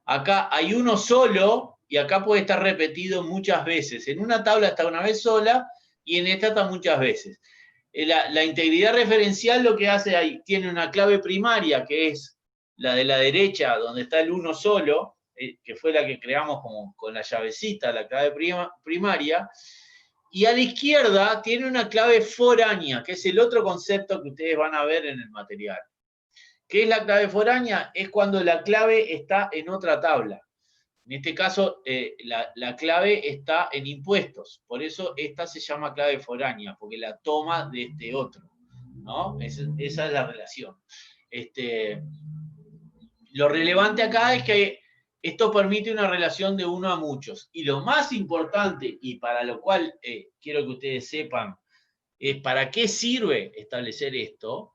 Acá hay uno solo y acá puede estar repetido muchas veces. En una tabla está una vez sola y en esta está muchas veces. La integridad referencial lo que hace ahí, tiene una clave primaria que es la de la derecha, donde está el uno solo, que fue la que creamos como con la llavecita, la clave primaria, y a la izquierda tiene una clave foránea, que es el otro concepto que ustedes van a ver en el material. ¿Qué es la clave foránea? Es cuando la clave está en otra tabla. En este caso, la clave está en impuestos. Por eso esta se llama clave foránea, porque la toma de este otro, ¿no? Esa es la relación. Lo relevante acá es que esto permite una relación de uno a muchos. Y lo más importante, y para lo cual quiero que ustedes sepan, es para qué sirve establecer esto.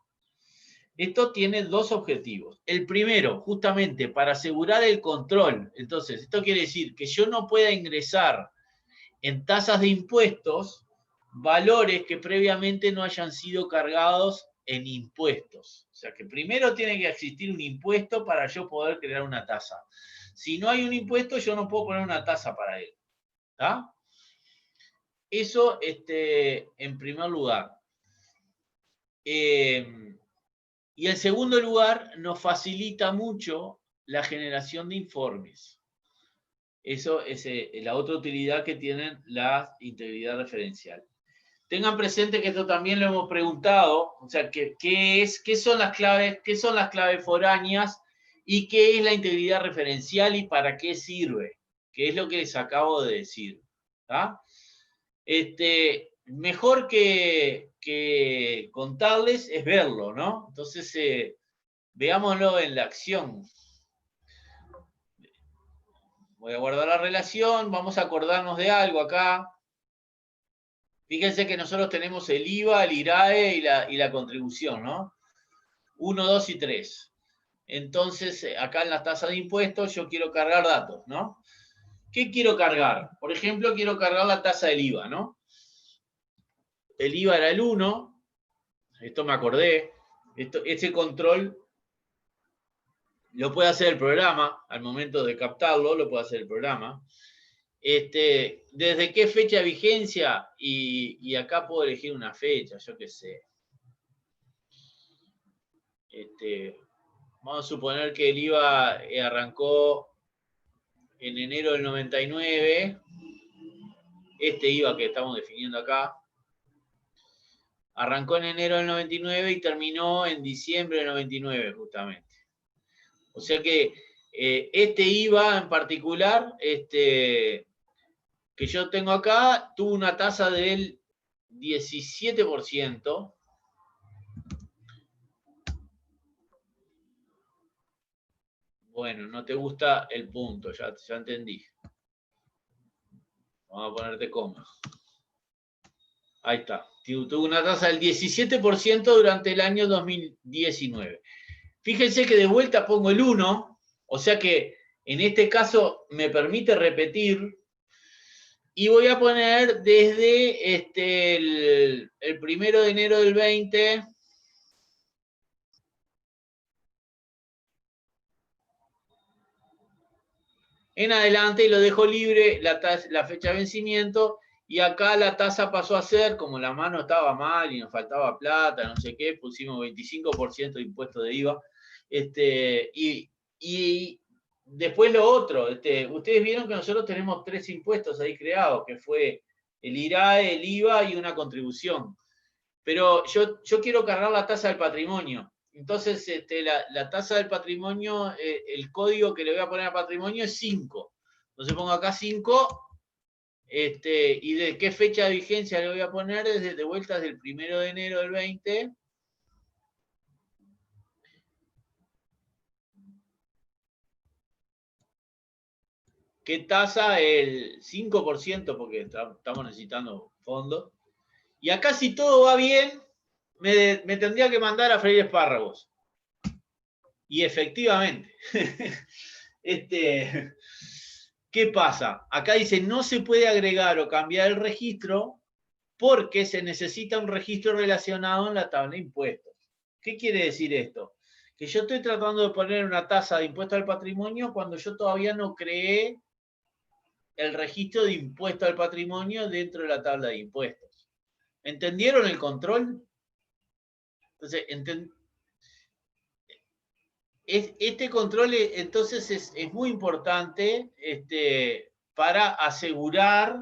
Esto tiene dos objetivos. El primero, justamente, para asegurar el control. Entonces, esto quiere decir que yo no pueda ingresar en tasas de impuestos valores que previamente no hayan sido cargados en impuestos. O sea que primero tiene que existir un impuesto para yo poder crear una tasa. Si no hay un impuesto, yo no puedo poner una tasa para él. ¿Está? Eso en primer lugar. Y en segundo lugar, nos facilita mucho la generación de informes. Eso es la otra utilidad que tienen la integridad referencial. Tengan presente que esto también lo hemos preguntado, o sea, ¿qué son las claves foráneas y qué es la integridad referencial y para qué sirve? Que es lo que les acabo de decir. ¿Tá? Mejor que contarles es verlo, ¿no? Entonces, veámoslo en la acción. Voy a guardar la relación, vamos a acordarnos de algo acá. Fíjense que nosotros tenemos el IVA, el IRAE y la contribución, ¿no? 1, 2 y 3. Entonces, acá en la tasa de impuestos yo quiero cargar datos, ¿no? ¿Qué quiero cargar? Por ejemplo, quiero cargar la tasa del IVA, ¿no? El IVA era el 1, esto me acordé, ese control lo puede hacer el programa, al momento de captarlo, lo puede hacer el programa. ¿Desde qué fecha de vigencia? Y acá puedo elegir una fecha, yo qué sé. Vamos a suponer que el IVA arrancó en enero del 99, este IVA que estamos definiendo acá, arrancó en enero del 99 y terminó en diciembre del 99 justamente. O sea que este IVA en particular, que yo tengo acá, tuvo una tasa del 17%. Bueno, no te gusta el punto, ya entendí. Vamos a ponerte coma. Ahí está. Tuvo una tasa del 17% durante el año 2019. Fíjense que de vuelta pongo el 1, o sea que en este caso me permite repetir. Y voy a poner desde el 1 de enero del 20 en adelante y lo dejo libre la fecha de vencimiento. Y acá la tasa pasó a ser, como la mano estaba mal y nos faltaba plata, no sé qué, pusimos 25% de impuesto de IVA. Y después lo otro, ustedes vieron que nosotros tenemos 3 impuestos ahí creados, que fue el IRAE, el IVA y una contribución. Pero yo quiero cargar la tasa del patrimonio. Entonces, la tasa del patrimonio, el código que le voy a poner a patrimonio es 5. Entonces pongo acá 5. ¿Y de qué fecha de vigencia le voy a poner? De vuelta desde el 1 de enero del 20. ¿Qué tasa? El 5%, porque estamos necesitando fondos. Y acá, si todo va bien, me tendría que mandar a freír espárragos. Y efectivamente. ¿Qué pasa? Acá dice, no se puede agregar o cambiar el registro porque se necesita un registro relacionado en la tabla de impuestos. ¿Qué quiere decir esto? Que yo estoy tratando de poner una tasa de impuesto al patrimonio cuando yo todavía no creé el registro de impuesto al patrimonio dentro de la tabla de impuestos. ¿Entendieron el control? Entonces, este control entonces es muy importante para asegurar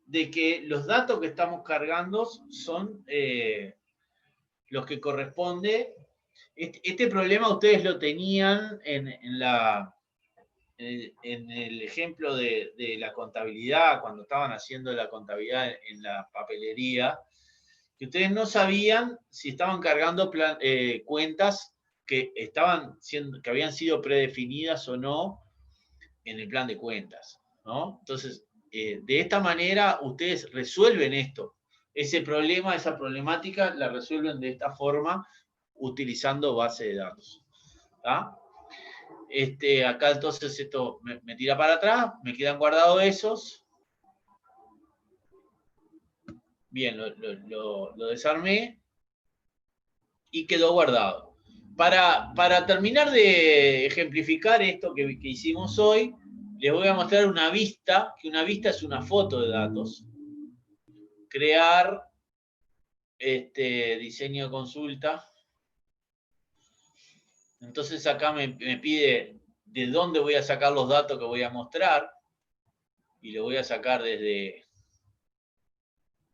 de que los datos que estamos cargando son los que corresponde. Este problema ustedes lo tenían en la en el ejemplo de la contabilidad, cuando estaban haciendo la contabilidad en la papelería, que ustedes no sabían si estaban cargando cuentas que que habían sido predefinidas o no en el plan de cuentas, ¿no? Entonces, de esta manera ustedes resuelven esto. Ese problema, esa problemática, la resuelven de esta forma utilizando base de datos. ¿Tá? Acá entonces esto me tira para atrás, me quedan guardados esos. Bien, lo desarmé y quedó guardado. Para terminar de ejemplificar esto que hicimos hoy, les voy a mostrar una vista, que una vista es una foto de datos. Crear diseño de consulta. Entonces acá me pide de dónde voy a sacar los datos que voy a mostrar. Y lo voy a sacar desde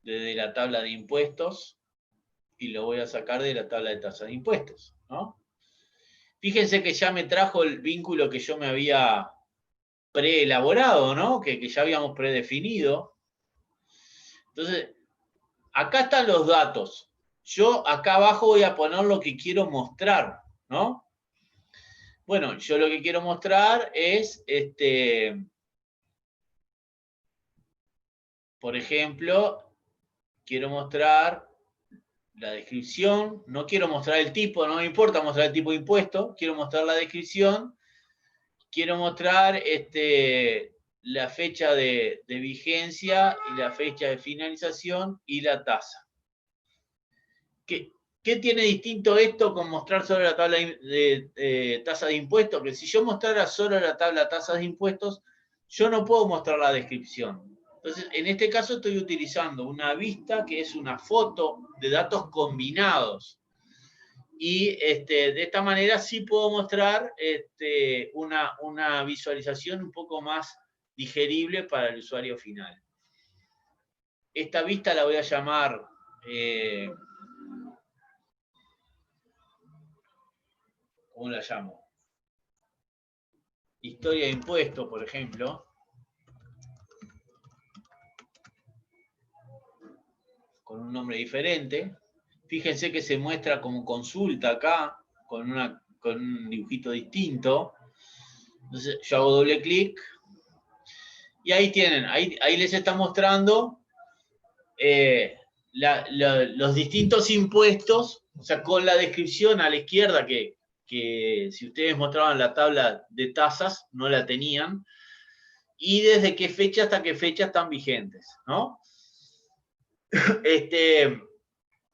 la tabla de impuestos. Y lo voy a sacar de la tabla de tasa de impuestos, ¿no? Fíjense que ya me trajo el vínculo que yo me había preelaborado, ¿no? Que ya habíamos predefinido. Entonces, acá están los datos. Yo acá abajo voy a poner lo que quiero mostrar, ¿no? Bueno, yo lo que quiero mostrar es, por ejemplo, quiero mostrar la descripción, no quiero mostrar el tipo, no me importa mostrar el tipo de impuesto, quiero mostrar la descripción, quiero mostrar la fecha de vigencia y la fecha de finalización y la tasa. ¿Qué tiene distinto esto con mostrar solo la tabla de tasa de impuestos? Que si yo mostrara solo la tabla de tasas de impuestos, yo no puedo mostrar la descripción. Entonces, en este caso estoy utilizando una vista que es una foto de datos combinados. Y de esta manera sí puedo mostrar una visualización un poco más digerible para el usuario final. Esta vista la voy a llamar ¿cómo la llamo? Historia de impuestos, por ejemplo. Con un nombre diferente. Fíjense que se muestra como consulta acá, con un dibujito distinto. Entonces yo hago doble clic. Y ahí tienen, ahí les está mostrando los distintos impuestos, o sea, con la descripción a la izquierda, que si ustedes mostraban la tabla de tasas, no la tenían, y desde qué fecha hasta qué fecha están vigentes, ¿no?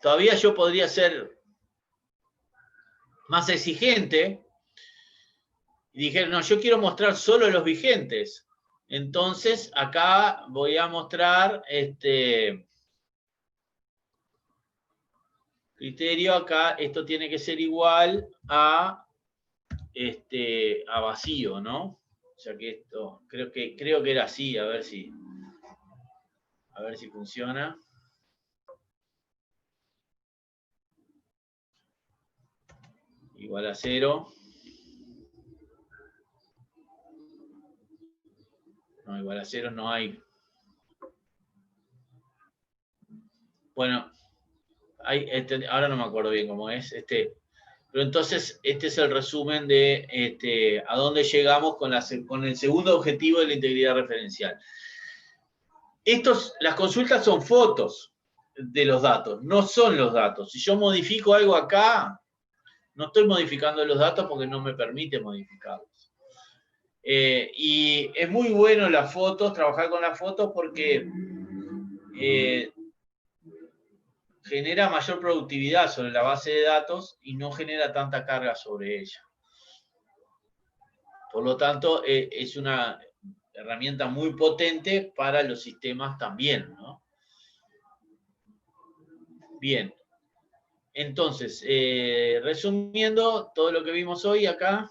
Todavía yo podría ser más exigente y dije, no, yo quiero mostrar solo los vigentes. Entonces, acá voy a mostrar criterio. Acá esto tiene que ser igual a vacío, ¿no? O sea que esto, creo que era así, a ver si funciona. Igual a 0. No, igual a 0 no hay. Bueno, ahora no me acuerdo bien cómo es. Pero entonces, este es el resumen de a dónde llegamos con el segundo objetivo de la integridad referencial. Las consultas son fotos de los datos, no son los datos. Si yo modifico algo acá, no estoy modificando los datos porque no me permite modificarlos. Y es muy bueno las fotos, trabajar con las fotos porque genera mayor productividad sobre la base de datos y no genera tanta carga sobre ella. Por lo tanto, es una herramienta muy potente para los sistemas también, ¿no? Bien. Entonces, resumiendo todo lo que vimos hoy acá,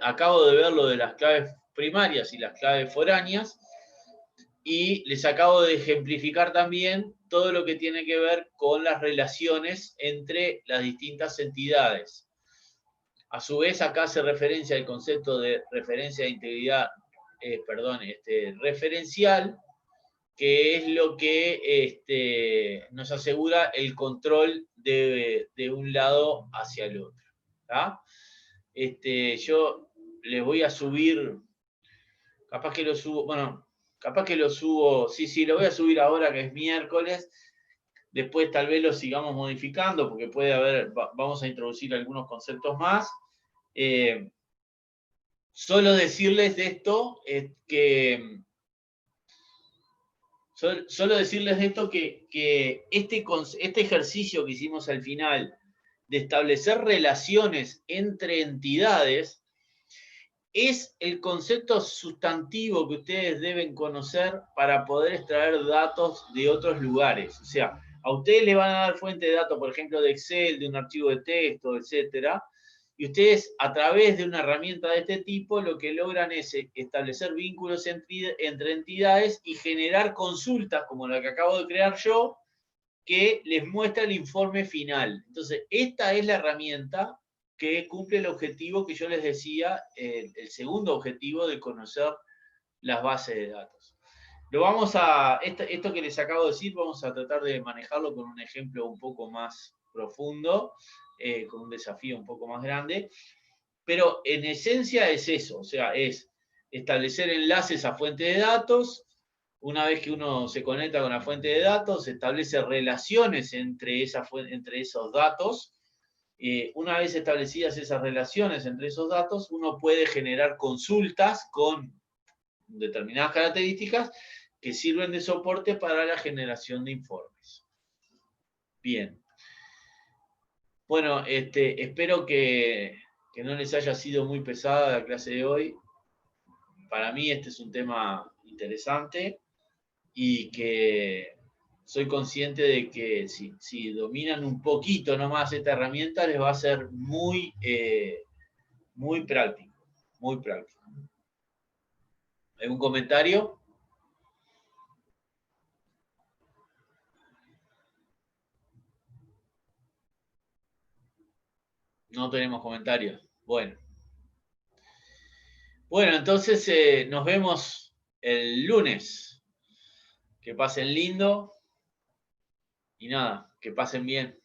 acabo de ver lo de las claves primarias y las claves foráneas, y les acabo de ejemplificar también todo lo que tiene que ver con las relaciones entre las distintas entidades. A su vez, acá hace referencia al concepto de referencia de integridad, referencial, que es lo que nos asegura el control de un lado hacia el otro. ¿Tá? Yo les voy a subir, capaz que lo subo, bueno, capaz que lo subo, sí, lo voy a subir ahora que es miércoles, después tal vez lo sigamos modificando porque puede haber, vamos a introducir algunos conceptos más. Solo decirles de esto que este ejercicio que hicimos al final de establecer relaciones entre entidades es el concepto sustantivo que ustedes deben conocer para poder extraer datos de otros lugares. O sea, a ustedes les van a dar fuente de datos, por ejemplo, de Excel, de un archivo de texto, etcétera, y ustedes, a través de una herramienta de este tipo, lo que logran es establecer vínculos entre entidades y generar consultas, como la que acabo de crear yo, que les muestra el informe final. Entonces, esta es la herramienta que cumple el objetivo que yo les decía, el segundo objetivo de conocer las bases de datos. Esto que les acabo de decir, vamos a tratar de manejarlo con un ejemplo un poco más profundo, con un desafío un poco más grande, pero en esencia es eso, o sea, es establecer enlaces a fuentes de datos. Una vez que uno se conecta con la fuente de datos, se establece relaciones entre esos datos. Una vez establecidas esas relaciones entre esos datos, uno puede generar consultas con determinadas características que sirven de soporte para la generación de informes. Bien. Bueno, espero que no les haya sido muy pesada la clase de hoy. Para mí este es un tema interesante y que soy consciente de que si dominan un poquito nomás esta herramienta, les va a ser muy práctico, muy práctico. ¿Algún comentario? No tenemos comentarios. Bueno. Bueno, entonces nos vemos el lunes. Que pasen lindo y nada, que pasen bien.